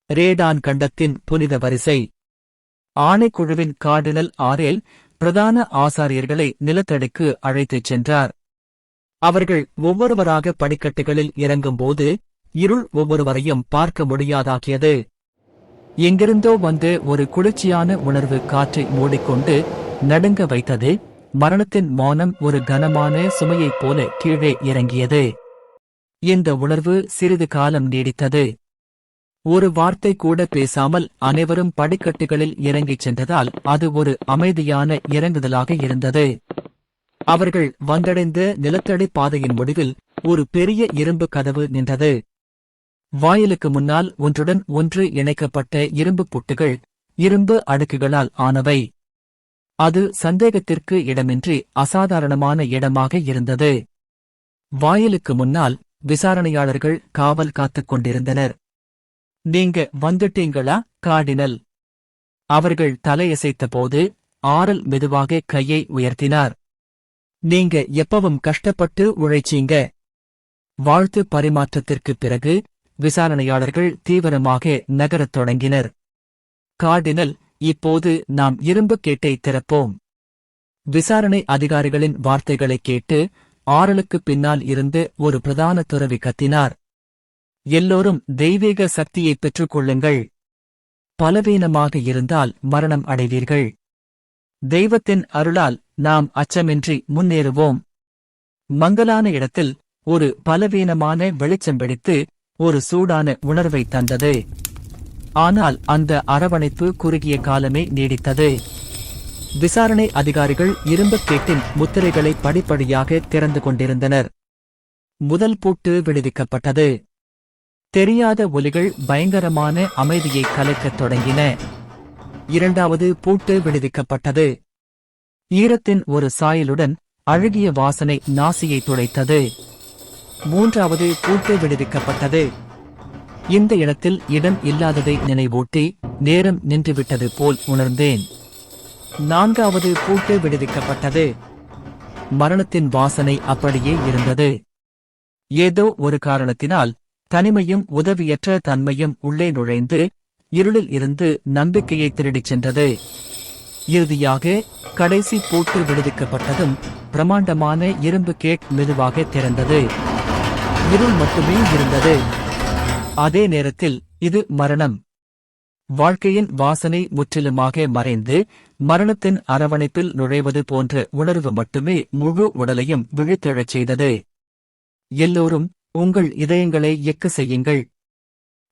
ரேடான் கண்டத்தின் புனித வரிசை. ஆணைக்குழுவின் கார்டினல் ஆரேல் பிரதான ஆசாரியர்களை நிலத்தடிக்கு அழைத்துச் சென்றார். அவர்கள் ஒவ்வொருவராக படிக்கட்டுகளில் இறங்கும்போது இருள் ஒவ்வொருவரையும் பார்க்க முடியாதாக்கியது. எங்கிருந்தோ வந்து ஒரு குளிர்ச்சியான உணர்வு காற்றை மூடிக்கொண்டு நடுங்க வைத்தது. மரணத்தின் மௌனம் ஒரு கனமான சுமையைப் போல கீழே இறங்கியது. இந்த உணர்வு சிறிது காலம் நீடித்தது. ஒரு வார்த்தை கூட பேசாமல் அனைவரும் படிக்கட்டுகளில் இறங்கிச் சென்றதால் அது ஒரு அமைதியான இறங்குதலாக இருந்தது. அவர்கள் வந்தடைந்த நிலத்தடி பாதையின் முடிவில் ஒரு பெரிய இரும்பு கதவு நின்றது. வாயிலுக்கு முன்னால் ஒன்றுடன் ஒன்று இணைக்கப்பட்ட இரும்பு புட்டுகள், இரும்பு அடுக்குகளால் ஆனவை. அது சந்தேகத்திற்கு இடமின்றி அசாதாரணமான இடமாக இருந்தது. வாயிலுக்கு முன்னால் விசாரணையாளர்கள் காவல் காத்துக் கொண்டிருந்தனர். நீங்க வந்துட்டீங்களா, கார்டினல்? அவர்கள் தலையசைத்தபோது ஆரல் மெதுவாக கையை உயர்த்தினார். நீங்க எப்பவும் கஷ்டப்பட்டு உழைச்சீங்க. வாழ்த்து பரிமாற்றத்திற்குப் பிறகு விசாரணையாளர்கள் தீவிரமாக நகரத் தொடங்கினர். கார்டினல், இப்போது நாம் இரும்பு கேட்டை திறப்போம். விசாரணை அதிகாரிகளின் வார்த்தைகளைக் கேட்டு ஆரலுக்குப் பின்னால் இருந்து ஒரு பிரதான துறவி கத்தினார். எல்லோரும் தெய்வீக சக்தியை பெற்றுக்கொள்ளுங்கள். பலவீனமாக இருந்தால் மரணம் அடைவீர்கள். தெய்வத்தின் அருளால் நாம் அச்சமின்றி முன்னேறுவோம். மங்கலான இடத்தில் ஒரு பலவீனமான வெளிச்சம் வெடித்து ஒரு சூடான உணர்வை தந்தது. ஆனால் அந்த அரவணைப்பு குறுகிய காலமே நீடித்தது. விசாரணை அதிகாரிகள் இரும்புக் கேட்டின் முத்திரைகளை படிப்படியாக திறந்து கொண்டிருந்தனர். முதல் பூட்டு விடுவிக்கப்பட்டது. தெரியாத ஒலிகள் பயங்கரமான அமைதியை கலைக்கத் தொடங்கின. இரண்டாவது பூட்டு விடுவிக்கப்பட்டது. ஈரத்தின் ஒரு சாயலுடன் அழுகிய வாசனை நாசியை துளைத்தது. மூன்றாவது பூட்டு விடுவிக்கப்பட்டது. இந்த இடத்தில் இடம் இல்லாததை நினைவூட்டி நேரம் நின்றுவிட்டது போல் உணர்ந்தேன். நான்காவது பூட்டு விடுவிக்கப்பட்டது. மரணத்தின் வாசனை அப்படியே இருந்தது. ஏதோ ஒரு காரணத்தினால் தனிமையும் உதவியற்ற தன்மையும் உள்ளே நுழைந்து இருளில் இருந்து நம்பிக்கையை திருடிச் சென்றது. இறுதியாக கடைசி பூட்டு விடுவிக்கப்பட்டதும் பிரமாண்டமான இரும்பு கேட் மெதுவாக திறந்தது. இருள் மட்டுமே இருந்தது. அதே நேரத்தில் இது மரணம். வாழ்க்கையின் வாசனை முற்றிலுமாக மறைந்து மரணத்தின் அரவணைப்பில் நுழைவது போன்ற உணர்வு மட்டுமே முழு உடலையும் விழித்தெழச் செய்தது. எல்லோரும் உங்கள் இதயங்களை இயக்க செய்யுங்கள்.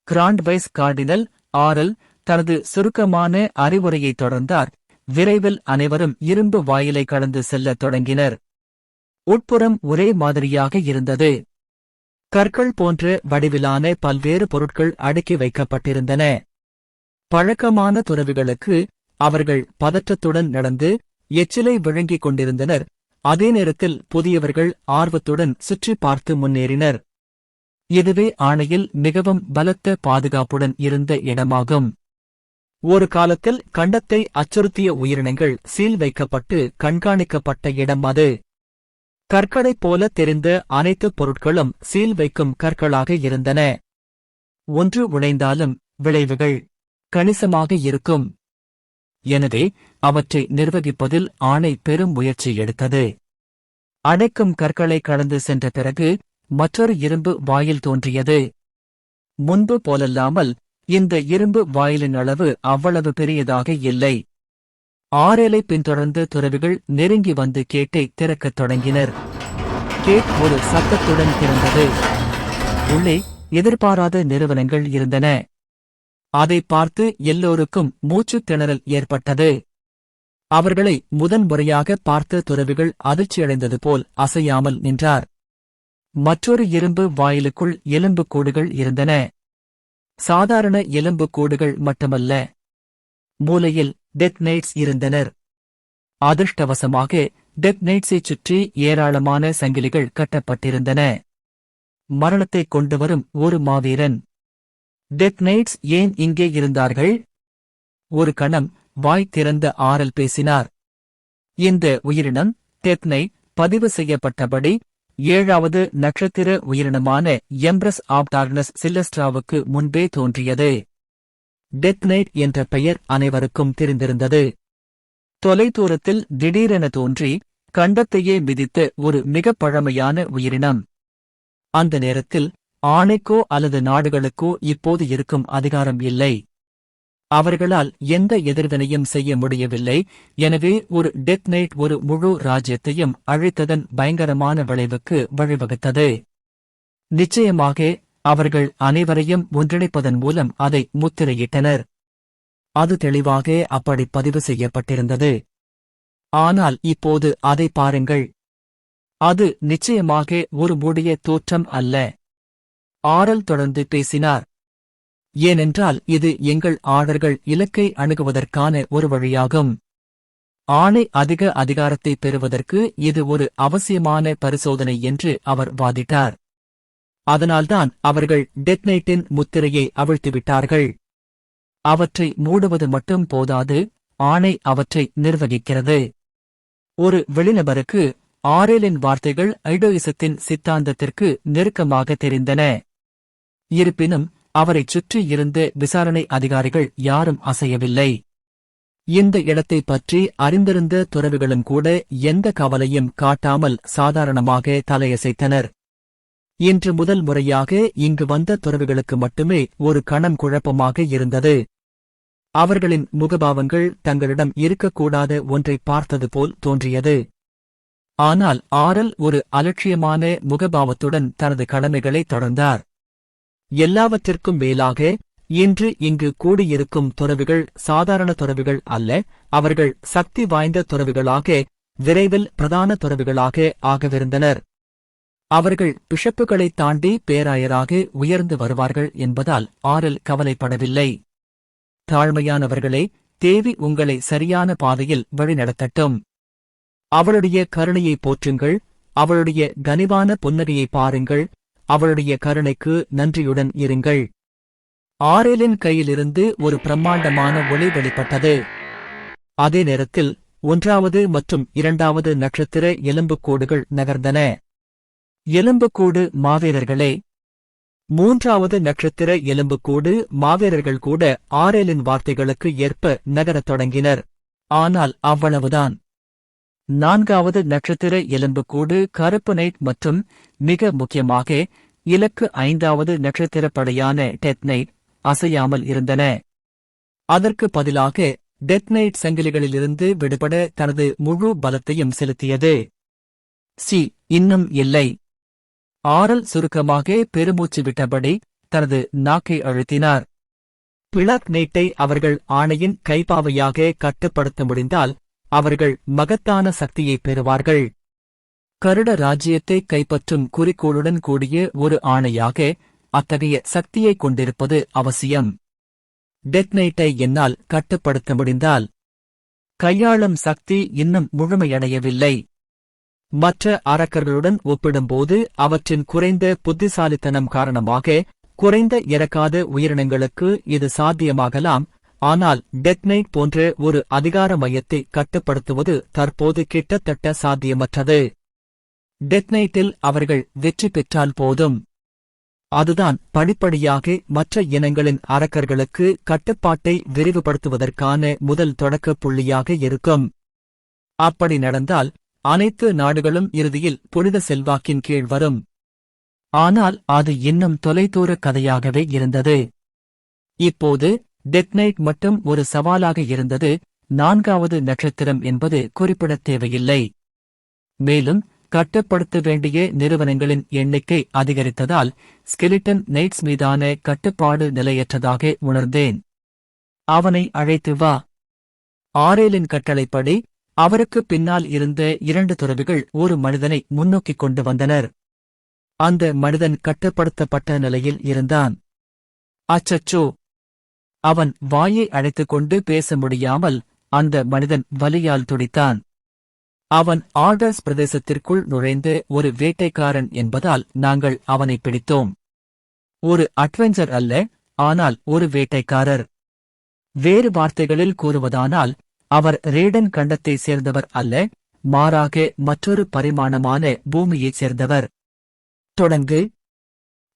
கிராண்ட் வைஸ் கார்டினல் ஆரல் தனது சுருக்கமான அறிவுரையை தொடர்ந்தார். விரைவில் அனைவரும் இரும்பு வாயிலை கடந்து செல்லத் தொடங்கினர். உட்புறம் ஒரே மாதிரியாக இருந்தது. கற்கள் போன்ற வடிவிலான பல்வேறு பொருட்கள் அடுக்கி வைக்கப்பட்டிருந்தன. பழக்கமான துறவிகளுக்கு அவர்கள் பதற்றத்துடன் நடந்து எச்சிலை விழுங்கிக் கொண்டிருந்தனர். அதே நேரத்தில் புதியவர்கள் ஆர்வத்துடன் சுற்றி பார்த்து முன்னேறினர். இதுவே ஆணையில் மிகவும் பலத்த பாதுகாப்புடன் இருந்த இடமாகும். ஒரு காலத்தில் கண்டத்தை அச்சுறுத்திய உயிரினங்கள் சீல் வைக்கப்பட்டு கண்காணிக்கப்பட்ட இடம் அது. கற்களைப் போல தெரிந்த அனைத்து பொருட்களும் சீல் வைக்கும் கற்களாக இருந்தன. ஒன்று உடைந்தாலும் விளைவுகள் கணிசமாக இருக்கும். எனவே அவற்றை நிர்வகிப்பதில் ஆணை பெரும் முயற்சி எடுத்தது. அடைக்கும் கற்களை கடந்து சென்ற பிறகு மற்றொரு இரும்பு வாயில் தோன்றியது. முன்பு போலல்லாமல் இந்த இரும்பு வாயிலின் அளவு அவ்வளவு பெரியதாக இல்லை. ஆரேலை பின்தொடர்ந்து துறவிகள் நெருங்கி வந்து கேட்டை திறக்கத் தொடங்கினர். கேட் ஒரு சத்தத்துடன் திறந்தது. உள்ளே எதிர்பாராத நிறுவனங்கள் இருந்தன. அதை பார்த்து எல்லோருக்கும் மூச்சுத் திணறல் ஏற்பட்டது. அவர்களை முதன்முறையாக பார்த்த துறவிகள் அதிர்ச்சியடைந்தது போல் அசையாமல் நின்றார். மற்றொரு இரும்பு வாயிலுக்குள் எலும்புக்கூடுகள் இருந்தன. சாதாரண எலும்புக்கூடுகள் மட்டுமல்ல. மூலையில் டெத் நைட்ஸ் இருந்தனர். அதிர்ஷ்டவசமாக டெத் நைட்ஸைச் சுற்றி ஏராளமான சங்கிலிகள் கட்டப்பட்டிருந்தன. மரணத்தைக் கொண்டுவரும் ஒரு மாவீரன். டெத் நைட்ஸ் ஏன் இங்கே இருந்தார்கள்? ஒரு கணம் வாய் திறந்த ஆரல் பேசினார். இந்த உயிரினம் டெத் நைட் பதிவு செய்யப்பட்டபடி 7வது நட்சத்திர உயிரினமான எம்ப்ரஸ் ஆப் டார்க்னஸ் சில்லஸ்ட்ராவுக்கு முன்பே தோன்றியது. டெத் நைட் என்ற பெயர் அனைவருக்கும் தெரிந்திருந்தது. தொலைதூரத்தில் திடீரென தோன்றி கண்டத்தையே மிதித்த ஒரு மிகப் பழமையான உயிரினம். அந்த நேரத்தில் ஆணைக்கோ அல்லது நாடுகளுக்கோ இப்போது இருக்கும் அதிகாரம் இல்லை. அவர்களால் எந்த எதிர்வினையும் செய்ய முடியவில்லை. எனவே ஒரு டெத் நைட் ஒரு முழு ராஜ்யத்தையும் அழித்ததன் பயங்கரமான விளைவுக்கு வழிவகுத்தது. நிச்சயமாக அவர்கள் அனைவரையும் ஒன்றிணைப்பதன் மூலம் அதை முத்திரையிட்டனர். அது தெளிவாக அப்படி பதிவு செய்யப்பட்டிருந்தது. ஆனால் இப்போது அதை பாருங்கள். அது நிச்சயமாக ஒரு மூடிய தோற்றம் அல்ல. ஆரல் தொடர்ந்து பேசினார். ஏனென்றால் இது எங்கள் ஆர்டர்கள் இலக்கை அணுகுவதற்கான ஒரு வழியாகும். ஆணை அதிக அதிகாரத்தை பெறுவதற்கு இது ஒரு அவசியமான பரிசோதனை என்று அவர் வாதிட்டார். அதனால்தான் அவர்கள் டெத் நைட்டின் முத்திரையை அவிழ்த்துவிட்டார்கள். அவற்றை மூடுவது மட்டும் போதாது, ஆணை அவற்றை நிர்வகிக்கிறது. ஒரு வெளிநபருக்கு ஆரேலின் வார்த்தைகள் ஐடோயிசத்தின் சித்தாந்தத்திற்கு நெருக்கமாக தெரிந்தன. இருப்பினும் அவரைச் சுற்றி இருந்த விசாரணை அதிகாரிகள் யாரும் அசையவில்லை. இந்த இடத்தைப் பற்றி அறிந்திருந்த துறவிகளும் கூட எந்த கவலையும் காட்டாமல் சாதாரணமாக தலையசைத்தனர். இன்று முதல் முறையாக இங்கு வந்த துறவிகளுக்கு மட்டுமே ஒரு கணம் குழப்பமாக இருந்தது. அவர்களின் முகபாவங்கள் தங்களிடம் இருக்கக்கூடாத ஒன்றை பார்த்தது போல் தோன்றியது. ஆனால் ஆரல் ஒரு அலட்சியமான முகபாவத்துடன் தனது கடமைகளை தொடர்ந்தார். எல்லாவற்றிற்கும் மேலாக இன்று இங்கு கூடியிருக்கும் துறவிகள் சாதாரண துறவிகள் அல்ல, அவர்கள் சக்தி வாய்ந்த துறவிகளாக, விரைவில் பிரதான துறவிகளாக ஆகவிருந்தனர். அவர்கள் பிஷப்புகளைத் தாண்டி பேராயராக உயர்ந்து வருவார்கள் என்பதால் ஆரல் கவலைப்படவில்லை. தாழ்மையானவர்களே, தேவி உங்களை சரியான பாதையில் வழிநடத்தட்டும். அவளுடைய கருணையை போற்றுங்கள், அவளுடைய கனிவான புன்னகையை பாருங்கள், அவளுடைய கருணைக்கு நன்றியுடன் இருங்கள். ஆரேலின் கையிலிருந்து ஒரு பிரம்மாண்டமான ஒளி வெளிப்பட்டது. அதே நேரத்தில் 1வது மற்றும் 2வது நட்சத்திர எலும்புக்கூடுகள் நகர்ந்தன. எலும்புக்கூடு மாவீரர்களே! 3வது நட்சத்திர எலும்புக்கூடு மாவீரர்கள் கூட ஆரேலின் வார்த்தைகளுக்கு ஏற்ப நகரத் தொடங்கினர். ஆனால் அவ்வளவுதான். 4வது நட்சத்திர எலும்புக்கூடு கருப்பு நைட் மற்றும் மிக முக்கியமாக இலக்கு 5வது நட்சத்திரப்படையான டெத் நைட் அசையாமல் இருந்தன. அதற்கு பதிலாக டெத் நைட் சங்கிலிகளிலிருந்து விடுபட தனது முழு பலத்தையும் செலுத்தியது. இன்னும் இல்லை. ஆரல் சுருக்கமாக பெருமூச்சு விட்டபடி தனது நாக்கை அழுத்தினார். பிளாக் நைட்டை அவர்கள் ஆணையின் கைப்பாவையாக கட்டுப்படுத்த முடிந்தால் அவர்கள் மகத்தான சக்தியை பெறுவார்கள். கருட ராஜ்யத்தை கைப்பற்றும் குறிக்கோளுடன் கூடிய ஒரு ஆணையாக அத்தகைய சக்தியை கொண்டிருப்பது அவசியம். டெத் நைட்டை என்னால் கட்டுப்படுத்த முடிந்தால் கையாளும் சக்தி இன்னும் முழுமையடையவில்லை. மற்ற அரக்கர்களுடன் ஒப்பிடும்போது அவற்றின் குறைந்த புத்திசாலித்தனம் காரணமாக குறைந்த இறக்காத உயிரினங்களுக்கு இது சாத்தியமாகலாம். ஆனால் டெத் நைட் போன்ற ஒரு அதிகார மையத்தை கட்டுப்படுத்துவது தற்போது கிட்டத்தட்ட சாத்தியமற்றது. டெத் நைட்டில் அவர்கள் வெற்றி பெற்றால் போதும். அதுதான் படிப்படியாக மற்ற இனங்களின் அரக்கர்களுக்கு கட்டுப்பாட்டை விரிவுபடுத்துவதற்கான முதல் தொடக்கப் புள்ளியாக இருக்கும். அப்படி நடந்தால் அனைத்து நாடுகளும் இறுதியில் புனித செல்வாக்கின் கீழ் வரும். ஆனால் அது இன்னும் தொலைதூர கதையாகவே இருந்தது. இப்போது டெத் நைட் மட்டும் ஒரு சவாலாக இருந்தது. 4வது நட்சத்திரம் என்பது குறிப்பிடத் தேவையில்லை. மேலும் கட்டுப்படுத்த வேண்டிய நிறுவனங்களின் எண்ணிக்கை அதிகரித்ததால் ஸ்கெலிட்டன் நைட்ஸ் மீதான கட்டுப்பாடு நிலையற்றதாக உணர்ந்தேன். அவனை அழைத்து வா. ஆரேலின் கட்டளைப்படி அவருக்கு பின்னால் இருந்த 2 துறவிகள் ஒரு மனிதனை முன்னோக்கிக் கொண்டு வந்தனர். அந்த மனிதன் கட்டுப்படுத்தப்பட்ட நிலையில் இருந்தான். அச்சச்சோ! அவன் வாயை அடைத்துக் கொண்டு பேச முடியாமல் அந்த மனிதன் வலியால் துடித்தான். அவன் ஆர்டர்ஸ் பிரதேசத்திற்குள் நுழைந்த ஒரு வேட்டைக்காரன் என்பதால் நாங்கள் அவனை பிடித்தோம். ஒரு அட்வென்ச்சர் அல்ல, ஆனால் ஒரு வேட்டைக்காரர். வேறு வார்த்தைகளில் கூறுவதானால் அவர் ரேடன் கண்டத்தைச் சேர்ந்தவர் அல்ல, மாறாக மற்றொரு பரிமாணமான பூமியைச் சேர்ந்தவர். தொடங்கு.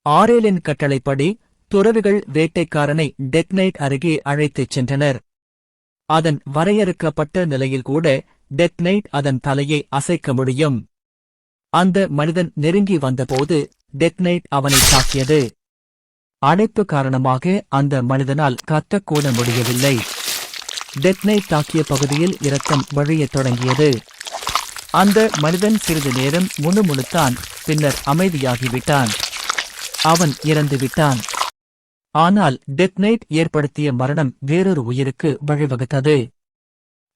ஆரேலின் கட்டளைப்படி துறவிகள் வேட்டைக்காரனை டெத் நைட் அருகே அழைத்துச் சென்றனர். அதன் வரையறுக்கப்பட்ட நிலையில் கூட டெத் நைட் அதன் தலையை அசைக்க முடியும். அந்த மனிதன் நெருங்கி வந்தபோது டெத் நைட் அவனை தாக்கியது. அடைப்பு காரணமாக அந்த மனிதனால் கத்தக்கூட முடியவில்லை. டெத் நைட் தாக்கிய பகுதியில் இரத்தம் வழியத் தொடங்கியது. அந்த மனிதன் சிறிது நேரம் முணுமுணுத்தான், பின்னர் அமைதியாகிவிட்டான். அவன் இறந்துவிட்டான். ஆனால் டெத் நைட் ஏற்படுத்திய மரணம் வேறொரு உயிருக்கு வழிவகுத்தது.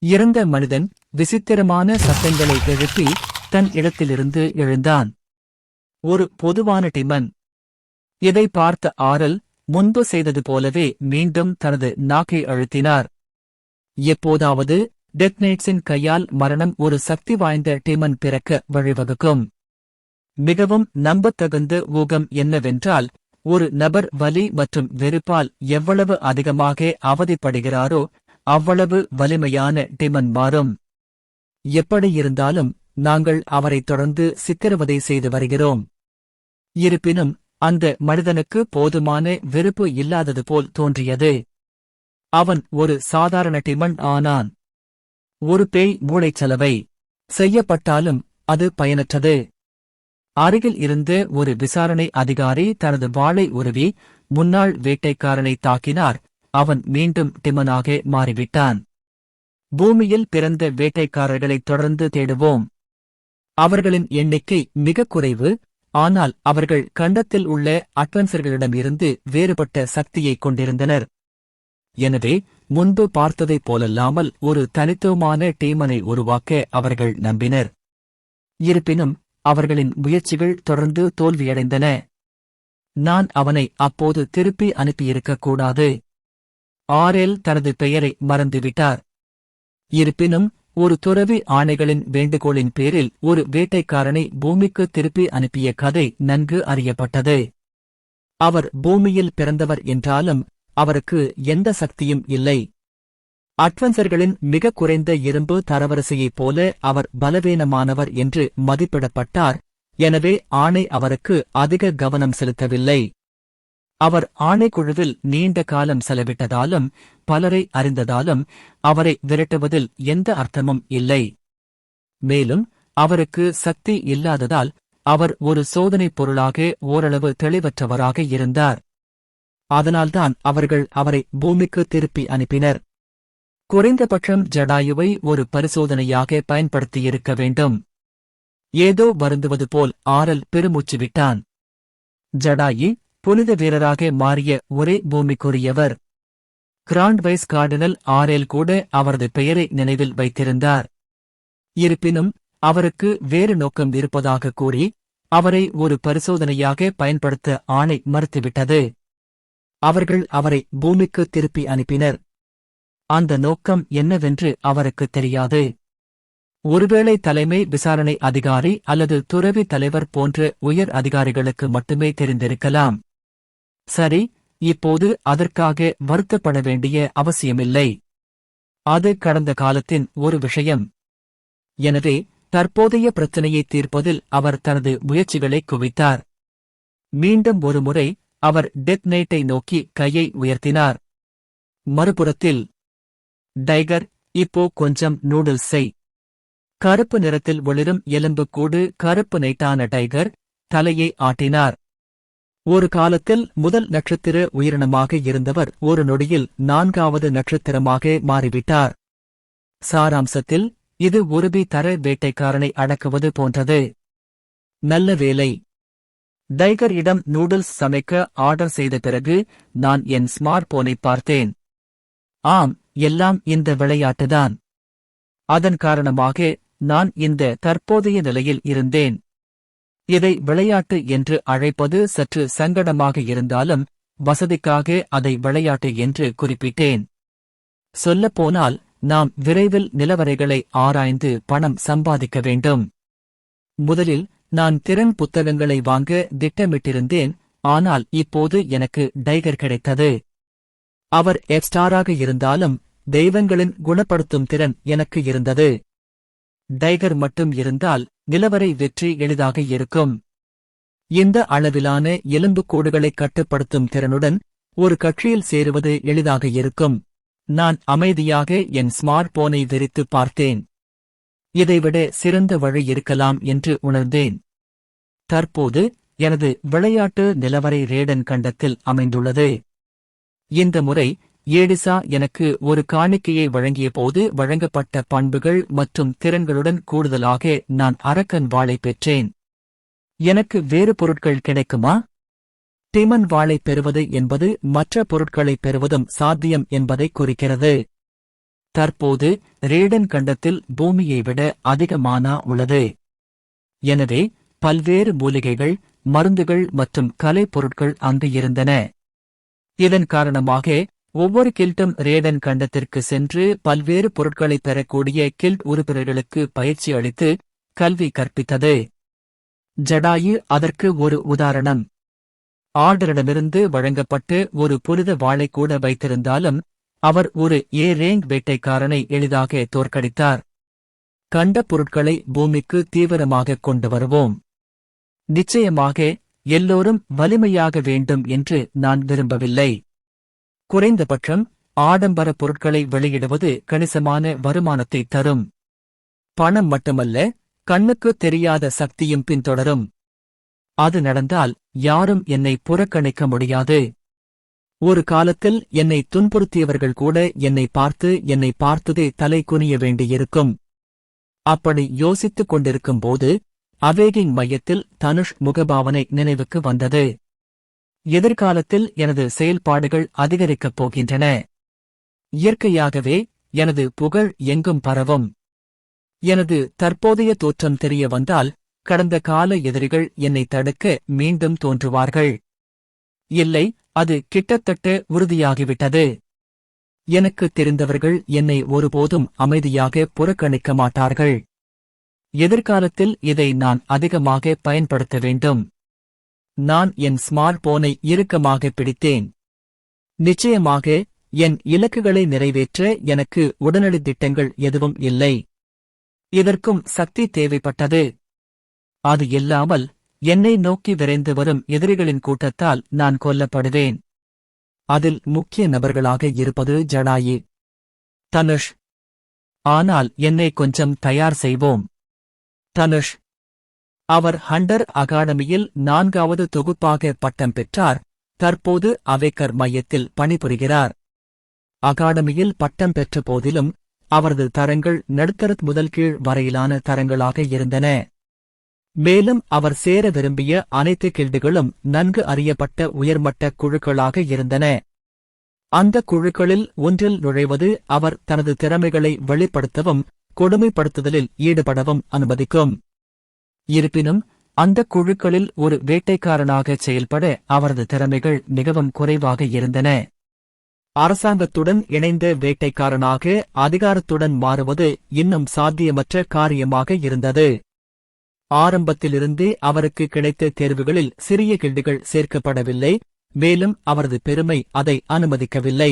இறந்த மனிதன் விசித்திரமான சத்தங்களை எழுப்பி தன் இடத்திலிருந்து எழுந்தான். ஒரு பொதுவான டிமன். இதை பார்த்த ஆரல் முன்பு செய்தது போலவே மீண்டும் தனது நாக்கை அழுத்தினார். எப்போதாவது டெத் நைட்ஸின் கையால் மரணம் ஒரு சக்தி வாய்ந்த டிமன் பிறக்க வழிவகுக்கும். மிகவும் நம்பத்தகுந்த ஊகம் என்னவென்றால், ஒரு நபர் வலி மற்றும் வெறுப்பால் எவ்வளவு அதிகமாக அவதிப்படுகிறாரோ அவ்வளவு வலிமையான டிமன் மாறும். எப்படியிருந்தாலும் நாங்கள் அவரை தொடர்ந்து சித்திரவதை செய்து வருகிறோம். இருப்பினும் அந்த மனிதனுக்கு போதுமான வெறுப்பு இல்லாதது போல் தோன்றியது. அவன் ஒரு சாதாரண டிமன் ஆனான். ஒரு பேய் மூளைச்சலவை செய்யப்பட்டாலும் அது பயனற்றது. அருகில் இருந்த ஒரு விசாரணை அதிகாரி தனது வாளை உருவி முன்னாள் வேட்டைக்காரனை தாக்கினார். அவன் மீண்டும் டிமனாக மாறிவிட்டான். பூமியில் பிறந்த வேட்டைக்காரர்களைத் தொடர்ந்து தேடுவோம். அவர்களின் எண்ணிக்கை மிகக் குறைவு, ஆனால் அவர்கள் கண்டத்தில் உள்ள அட்வென்சர்களிடமிருந்து வேறுபட்ட சக்தியைக் கொண்டிருந்தனர். எனவே முன்பு பார்த்ததைப் போலல்லாமல் ஒரு தனித்துவமான டீமனை உருவாக்க அவர்கள் நம்பினர். இருப்பினும் அவர்களின் முயற்சிகள் தொடர்ந்து தோல்வியடைந்தன. நான் அவனை அப்போது திருப்பி அனுப்பியிருக்கக் கூடாது. ஆரெல் தனது பெயரை மறந்துவிட்டார். இருப்பினும் ஒரு துறவி ஆணைகளின் வேண்டுகோளின் பேரில் ஒரு வேட்டைக்காரனை பூமிக்கு திருப்பி அனுப்பிய கதை நன்கு அறியப்பட்டது. அவர் பூமியில் பிறந்தவர் என்றாலும் அவருக்கு எந்த சக்தியும் இல்லை. அட்வென்சர்களின் மிக குறைந்த இரும்பு தரவரிசையைப் போல அவர் பலவீனமானவர் என்று மதிப்பிடப்பட்டார். எனவே ஆணை அவருக்கு அதிக கவனம் செலுத்தவில்லை. அவர் ஆணைக்குழுவில் நீண்ட காலம் செலவிட்டதாலும் பலரை அறிந்ததாலும் அவரை விரட்டுவதில் எந்த அர்த்தமும் இல்லை. மேலும் அவருக்கு சக்தி இல்லாததால் அவர் ஒரு சோதனைப் பொருளாக ஓரளவு தெளிவற்றவராக இருந்தார். அதனால்தான் அவர்கள் அவரை பூமிக்கு திருப்பி அனுப்பினர். குறைந்தபட்சம் ஜடாயுவை ஒரு பரிசோதனையாக பயன்படுத்தியிருக்க வேண்டும். ஏதோ வருந்துவது போல் ஆரல் பெருமூச்சு விட்டான். ஜடாயி புனித வீரராக மாறிய ஒரே பூமிக்குரியவர். கிராண்ட் வைஸ் கார்டினல் ஆரேல் கூட அவரது பெயரை நினைவில் வைத்திருந்தார். இருப்பினும் அவருக்கு வேறு நோக்கம் இருப்பதாக கூறி அவரை ஒரு பரிசோதனையாக பயன்படுத்த ஆணை மறுத்துவிட்டது. அவர்கள் அவரை பூமிக்கு திருப்பி அனுப்பினர். அந்த நோக்கம் என்னவென்று அவருக்கு தெரியாது. ஒருவேளை தலைமை விசாரணை அதிகாரி அல்லது துறவி தலைவர் போன்ற உயர் அதிகாரிகளுக்கு மட்டுமே தெரிந்திருக்கலாம். சரி, இப்போது அதற்காக வருத்தப்பட வேண்டிய அவசியமில்லை. அது கடந்த காலத்தின் ஒரு விஷயம். எனவே தற்போதைய பிரச்சனையை தீர்ப்பதில் அவர் தனது முயற்சிகளை குவித்தார். மீண்டும் ஒருமுறை அவர் டெத் நைட்டை நோக்கி கையை உயர்த்தினார். மறுபுறத்தில் டைகர், இப்போ கொஞ்சம் நூடுல்ஸ் செய். கருப்பு நிறத்தில் ஒளிரும் எலும்புக்கூடு கருப்பு நைட்டான டைகர் தலையை ஆட்டினார். ஒரு காலத்தில் முதல் நட்சத்திர உயிரினமாக இருந்தவர் ஒரு நொடியில் 4வது நட்சத்திரமாக மாறிவிட்டார். சாராம்சத்தில் இது ஒருபி தர வேட்டைக்காரனை அடக்குவது போன்றது. நல்ல வேலை. டைகர் இடம் நூடுல்ஸ் சமைக்க ஆர்டர் செய்த பிறகு நான் என் ஸ்மார்ட் போனை பார்த்தேன். ஆம், எல்லாம் இந்த விளையாட்டுதான். அதன் காரணமாக நான் இந்த தற்போதைய நிலையில் இருந்தேன். இதை விளையாட்டு என்று அழைப்பது சற்று சங்கடமாக இருந்தாலும் வசதிக்காக அதை விளையாட்டு என்று குறிப்பிட்டேன். சொல்லப்போனால் நாம் விரைவில் நிலவரைகளை ஆராய்ந்து பணம் சம்பாதிக்க வேண்டும். முதலில் நான் திறன் புத்தகங்களை வாங்க திட்டமிட்டிருந்தேன். ஆனால் இப்போது எனக்கு டைகர் கிடைத்தது. அவர் எப்ஸ்டாராக இருந்தாலும் தெய்வங்களின் குணப்படுத்தும் திறன் எனக்கு இருந்தது. டைகர் மட்டும் இருந்தால் நிலவரை வெற்றி எளிதாக இருக்கும். இந்த அளவிலான எலும்புக்கூடுகளை கட்டுப்படுத்தும் திறனுடன் ஒரு கட்சியில் சேருவது எளிதாக இருக்கும். நான் அமைதியாக என் ஸ்மார்ட் போனை விரித்து பார்த்தேன். இதைவிட சிறந்த வழி இருக்கலாம் என்று உணர்ந்தேன். தற்போது எனது விளையாட்டு நிலவரை ரேடன் கண்டத்தில் அமைந்துள்ளது. இந்த முறை ஏடிசா எனக்கு ஒரு காணிக்கையை வழங்கியபோது வழங்கப்பட்ட பண்புகள் மற்றும் திறன்களுடன் கூடுதலாக நான் அரக்கன் வாளை பெற்றேன். எனக்கு வேறு பொருட்கள் கிடைக்குமா? டிமன் வாளை பெறுவது என்பது மற்ற பொருட்களைப் பெறுவதும் சாத்தியம் என்பதை குறிக்கிறது. தற்போது ரேடன் கண்டத்தில் பூமியை விட அதிக மானா உள்ளது. எனவே பல்வேறு மூலிகைகள், மருந்துகள் மற்றும் கலைப் பொருட்கள் அங்கு இருந்தன. இதன் காரணமாக ஒவ்வொரு கில்ட்டும் ரேடன் கண்டத்திற்கு சென்று பல்வேறு பொருட்களை பெறக்கூடிய கில்ட் உறுப்பினர்களுக்கு பயிற்சி அளித்து கல்வி கற்பித்தது. ஜடாயு அதற்கு ஒரு உதாரணம். ஆர்டரிடமிருந்து வழங்கப்பட்டு ஒரு புனித வாளை கூட வைத்திருந்தாலும் அவர் ஒரு ரேங்க் வேட்டைக்காரனை எளிதாக தோற்கடித்தார். கண்ட பொருட்களை பூமிக்கு தீவிரமாக கொண்டு வருவோம். நிச்சயமாக எல்லோரும் வலிமையாக வேண்டும் என்று நான் விரும்பவில்லை. குறைந்தபட்சம் ஆடம்பர பொருட்களை வெளியிடுவது கணிசமான வருமானத்தை தரும். பணம் மட்டுமல்ல, கண்ணுக்கு தெரியாத சக்தியும் பின்தொடரும். அது நடந்தால் யாரும் என்னை புறக்கணிக்க முடியாது. ஒரு காலத்தில் என்னை துன்புறுத்தியவர்கள் கூட என்னை பார்த்ததே தலை குனிய வேண்டியிருக்கும். அப்படி யோசித்துக் கொண்டிருக்கும்போது அவேகிங் மையத்தில் தனுஷ் முகபாவனை நினைவுக்கு வந்தது. எதிர்காலத்தில் எனது செயல்பாடுகள் அதிகரிக்கப் போகின்றன. இயற்கையாகவே எனது புகழ் எங்கும் பரவும். எனது தற்போதைய தோற்றம் தெரிய வந்தால் கடந்த கால எதிரிகள் என்னை தடுக்க மீண்டும் தோன்றுவார்கள். இல்லை, அது கிட்டத்தட்ட உறுதியாகிவிட்டது. எனக்கு தெரிந்தவர்கள் என்னை ஒருபோதும் அமைதியாக புறக்கணிக்க மாட்டார்கள். எதிர்காலத்தில் இதை நான் அதிகமாக பயன்படுத்த வேண்டும். நான் என் ஸ்மார்ட் போனை இறுக்கமாக பிடித்தேன். நிச்சயமாக என் இலக்குகளை நிறைவேற்ற எனக்கு உடனடி திட்டங்கள் எதுவும் இல்லை. இதற்கும் சக்தி தேவைப்பட்டது. அது இல்லாமல் என்னை நோக்கி விரைந்து வரும் எதிரிகளின் கூட்டத்தால் நான் கொல்லப்படுவேன். அதில் முக்கிய நபர்களாக இருப்பது ஜடாயு, தனுஷ். ஆனால் என்னை கொஞ்சம் தயார் செய்வோம். தனுஷ். அவர் ஹண்டர் அகாடமியில் 4வது தொகுப்பாக பட்டம் பெற்றார். தற்போது அவேக்கர் மையத்தில் பணிபுரிகிறார். அகாடமியில் பட்டம் பெற்ற போதிலும் அவரது தரங்கள் நடுத்தர முதல் கீழ் வரையிலான தரங்களாக இருந்தன. மேலும் அவர் சேர விரும்பிய அனைத்து கில்டுகளும் நன்கு அறியப்பட்ட உயர்மட்ட குழுக்களாக இருந்தன. அந்த குழுக்களில் ஒன்றில் நுழைவது அவர் தனது திறமைகளை வெளிப்படுத்தவும் கொடுமைப்படுத்துதலில் ஈடுபடவும் அனுமதிக்கும். இருப்பினும் அந்த குழுக்களில் ஒரு வேட்டைக்காரனாக செயல்பட அவரது திறமைகள் மிகவும் குறைவாக இருந்தன. அரசாங்கத்துடன் இணைந்த வேட்டைக்காரனாக அதிகாரத்துடன் மாறுவது இன்னும் சாத்தியமற்ற காரியமாக இருந்தது. ஆரம்பத்திலிருந்தே அவருக்கு கிடைத்த தேர்வுகளில் சிறிய கில்டுகள் சேர்க்கப்படவில்லை. மேலும் அவரது பெருமை அதை அனுமதிக்கவில்லை.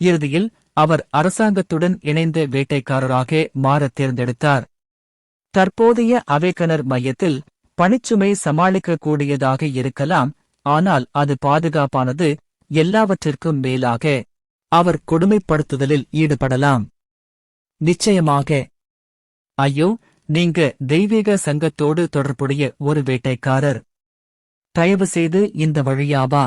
இறுதியில் அவர் அரசாங்கத்துடன் இணைந்த வேட்டைக்காரராக மாறத் தேர்ந்தெடுத்தார். தற்போதைய அவேக்கனர் மையத்தில் பணிச்சுமை சமாளிக்கக்கூடியதாக இருக்கலாம். ஆனால் அது பாதுகாப்பானது. எல்லாவற்றிற்கும் மேலாக அவர் கொடுமைப்படுத்துதலில் ஈடுபடலாம். நிச்சயமாக. ஐயோ, நீங்க தெய்வீக சங்கத்தோடு தொடர்புடைய ஒரு வேட்டைக்காரர். தயவுசெய்து இந்த வழியாவா.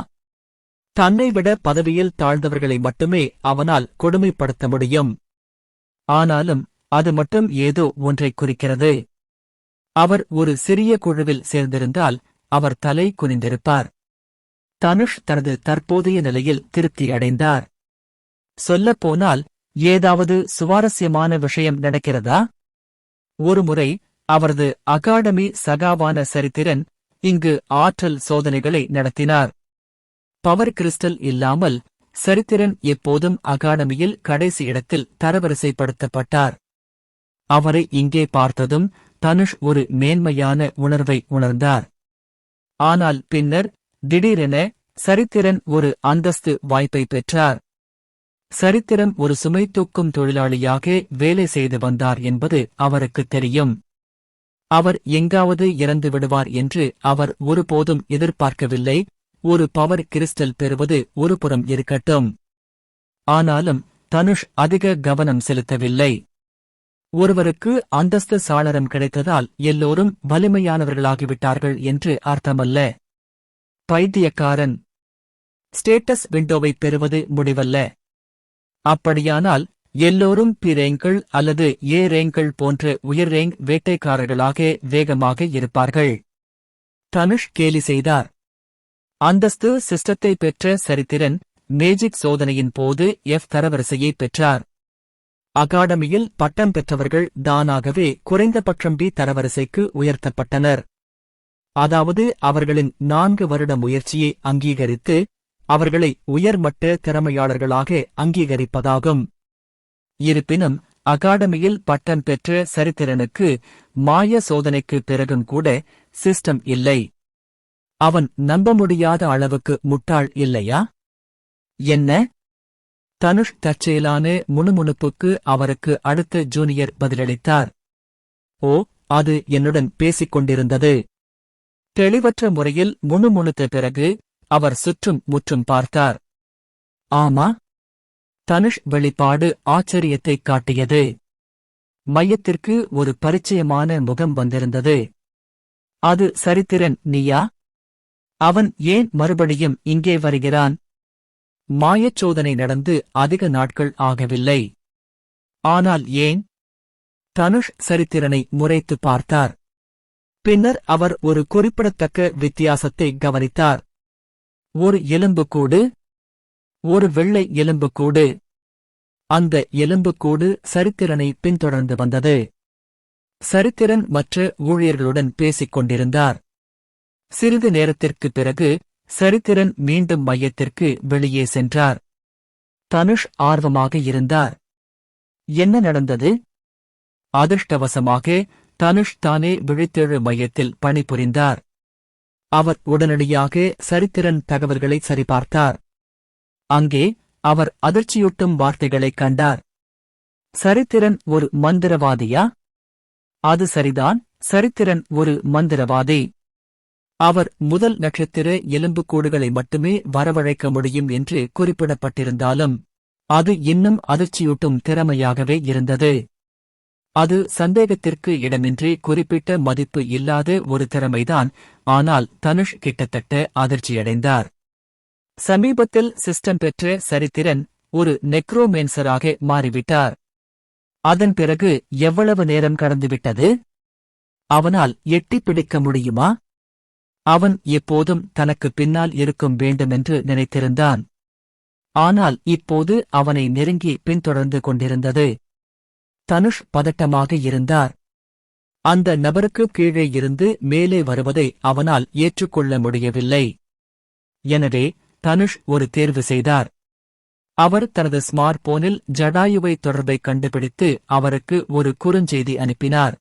தன்னைவிட பதவியில் தாழ்ந்தவர்களை மட்டுமே அவனால் கொடுமைப்படுத்த முடியும். ஆனாலும் அது மட்டும் ஏதோ ஒன்றை குறிக்கிறது. அவர் ஒரு சிறிய குழுவில் சேர்ந்திருந்தால் அவர் தலை குனிந்திருப்பார். தனுஷ் தனது தற்போதைய நிலையில் திருப்தி அடைந்தார். சொல்லப்போனால் ஏதாவது சுவாரஸ்யமான விஷயம் நடக்கிறதா? ஒருமுறை அவரது அகாடமி சகாவான சரித்திரன் இங்கு ஆற்றல் சோதனைகளை நடத்தினார். பவர் கிறிஸ்டல் இல்லாமல் சரித்திரன் எப்போதும் அகாடமியில் கடைசி இடத்தில் தரவரிசைப்படுத்தப்பட்டார். அவரை இங்கே பார்த்ததும் தனுஷ் ஒரு மேன்மையான உணர்வை உணர்ந்தார். ஆனால் பின்னர் திடீரென சரித்திரன் ஒரு அந்தஸ்து வாய்ப்பை பெற்றார். சரித்திரன் ஒரு சுமை தூக்கும் தொழிலாளியாக வேலை செய்து வந்தார் என்பது அவருக்கு தெரியும். அவர் எங்காவது இறந்து விடுவார் என்று அவர் ஒருபோதும் எதிர்பார்க்கவில்லை. ஒரு பவர் கிறிஸ்டல் பெறுவது ஒருபுறம் இருக்கட்டும். ஆனாலும் தனுஷ் அதிக கவனம் செலுத்தவில்லை. ஒருவருக்கு அந்தஸ்து சாளரம் கிடைத்ததால் எல்லோரும் வலிமையானவர்களாகிவிட்டார்கள் என்று அர்த்தமல்ல. பைத்தியக்காரன். ஸ்டேட்டஸ் விண்டோவை பெறுவது முடிவல்ல. அப்படியானால் எல்லோரும் பி ரேங்கள் அல்லது ஏ ரேங்கள் போன்ற உயர் ரேங்க் வேட்டைக்காரர்களாக வேகமாக இருப்பார்கள். தனுஷ் கேலி செய்தார். அந்தஸ்து சிஸ்டத்தை பெற்ற சரித்திரன் மேஜிக் சோதனையின் போது எஃப் தரவரிசையை பெற்றார். அகாடமியில் பட்டம் பெற்றவர்கள் தானாகவே குறைந்தபட்சம் பி தரவரிசைக்கு உயர்த்தப்பட்டனர். அதாவது அவர்களின் 4 வருட முயற்சியை அங்கீகரித்து அவர்களை உயர்மட்ட திறமையாளர்களாக அங்கீகரிப்பதாகும். இருப்பினும் அகாடமியில் பட்டம் பெற்ற சரித்திரனுக்கு மாய சோதனைக்கு பிறகும் கூட சிஸ்டம் இல்லை. அவன் நம்ப முடியாத அளவுக்கு முட்டாள் இல்லையா? என்ன? தனுஷ் தற்செயலான முணுமுணுப்புக்கு அவருக்கு அடுத்த ஜூனியர் பதிலளித்தார். ஓ, அது என்னுடன் பேசிக் கொண்டிருந்தது. தெளிவற்ற முறையில் முணுமுணுத்த பிறகு அவர் சுற்றும் முற்றும் பார்த்தார். ஆமா? தனுஷ் வெளிப்பாடு ஆச்சரியத்தைக் காட்டியது. மையத்திற்கு ஒரு பரிச்சயமான முகம் வந்திருந்தது. அது சரித்திரன் நீயா? அவன் ஏன் மறுபடியும் இங்கே வருகிறான்? மாயச்சோதனை நடந்து அதிக நாட்கள் ஆகவில்லை. ஆனால் ஏன்? தனுஷ் சரித்திரனை முறைத்து பார்த்தார். பின்னர் அவர் ஒரு குறிப்பிடத்தக்க வித்தியாசத்தை கவனித்தார். ஒரு எலும்புக்கூடு, ஒரு வெள்ளை எலும்புக்கூடு. அந்த எலும்புக்கூடு சரித்திரனை பின்தொடர்ந்து வந்தது. சரித்திரன் மற்ற ஊழியர்களுடன் பேசிக் கொண்டிருந்தார். சிறிது நேரத்திற்குப் பிறகு சரித்திரன் மீண்டும் மையத்திற்கு வெளியே சென்றார். தனுஷ் ஆர்வமாக இருந்தார். என்ன நடந்தது? அதிர்ஷ்டவசமாக தனுஷ் தானே விழித்தெழு மையத்தில் பணிபுரிந்தார். அவர் உடனடியாக சரித்திரன் தகவல்களை சரிபார்த்தார். அங்கே அவர் அதிர்ச்சியூட்டும் வார்த்தைகளைக் கண்டார். சரித்திரன் ஒரு மந்திரவாதியா? அது சரிதான், சரித்திரன் ஒரு மந்திரவாதி. அவர் முதல் நட்சத்திர எலும்புக்கூடுகளை மட்டுமே வரவழைக்க முடியும் என்று குறிப்பிடப்பட்டிருந்தாலும் அது இன்னும் அதிர்ச்சியூட்டும் திறமையாகவே இருந்தது. அது சந்தேகத்திற்கு இடமின்றி குறிப்பிட்ட மதிப்பு இல்லாத ஒரு திறமைதான். ஆனால் தனுஷ் கிட்டத்தட்ட அதிர்ச்சியடைந்தார். சமீபத்தில் சிஸ்டம் பெற்ற சரித்திரன் ஒரு நெக்ரோமேன்சராக மாறிவிட்டார். அதன் பிறகு எவ்வளவு நேரம் கடந்துவிட்டது? அவனால் எட்டிப் பிடிக்க முடியுமா? அவன் எப்போதும் தனக்கு பின்னால் இருக்கும் வேண்டுமென்று நினைத்திருந்தான். ஆனால் இப்போது அவனை நெருங்கி பின்தொடர்ந்து கொண்டிருந்தது. தனுஷ் பதட்டமாக இருந்தார். அந்த நபருக்கு கீழே இருந்து மேலே வருவதை அவனால் ஏற்றுக்கொள்ள முடியவில்லை. எனவே தனுஷ் ஒரு தேர்வு செய்தார். அவர் தனது ஸ்மார்ட் போனில் ஜடாயுவை தொடர்பை கண்டுபிடித்து அவருக்கு ஒரு குறுஞ்செய்தி அனுப்பினார்.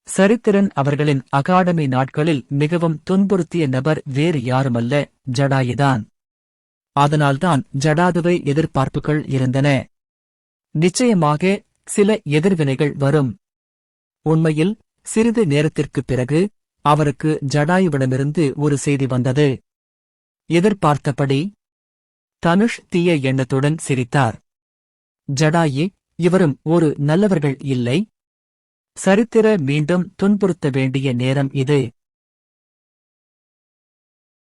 சரித்திரன் அவர்களின் அகாடமி நாட்களில் மிகவும் துன்புறுத்திய நபர் வேறு யாருமல்ல, ஜடாயுதான். அதனால்தான் ஜடாதுவை எதிர்பார்ப்புகள் இருந்தன. நிச்சயமாக சில எதிர்வினைகள் வரும். உண்மையில் சிறிது நேரத்திற்குப் பிறகு அவருக்கு ஜடாயுவிடமிருந்து ஒரு செய்தி வந்தது. எதிர்பார்த்தபடி தனுஷ் தீய எண்ணத்துடன் சிரித்தார். ஜடாயி, இவரும் ஒரு நல்லவர்கள் இல்லை. சரித்திர மீண்டும் துன்புறுத்த வேண்டிய நேரம் இது.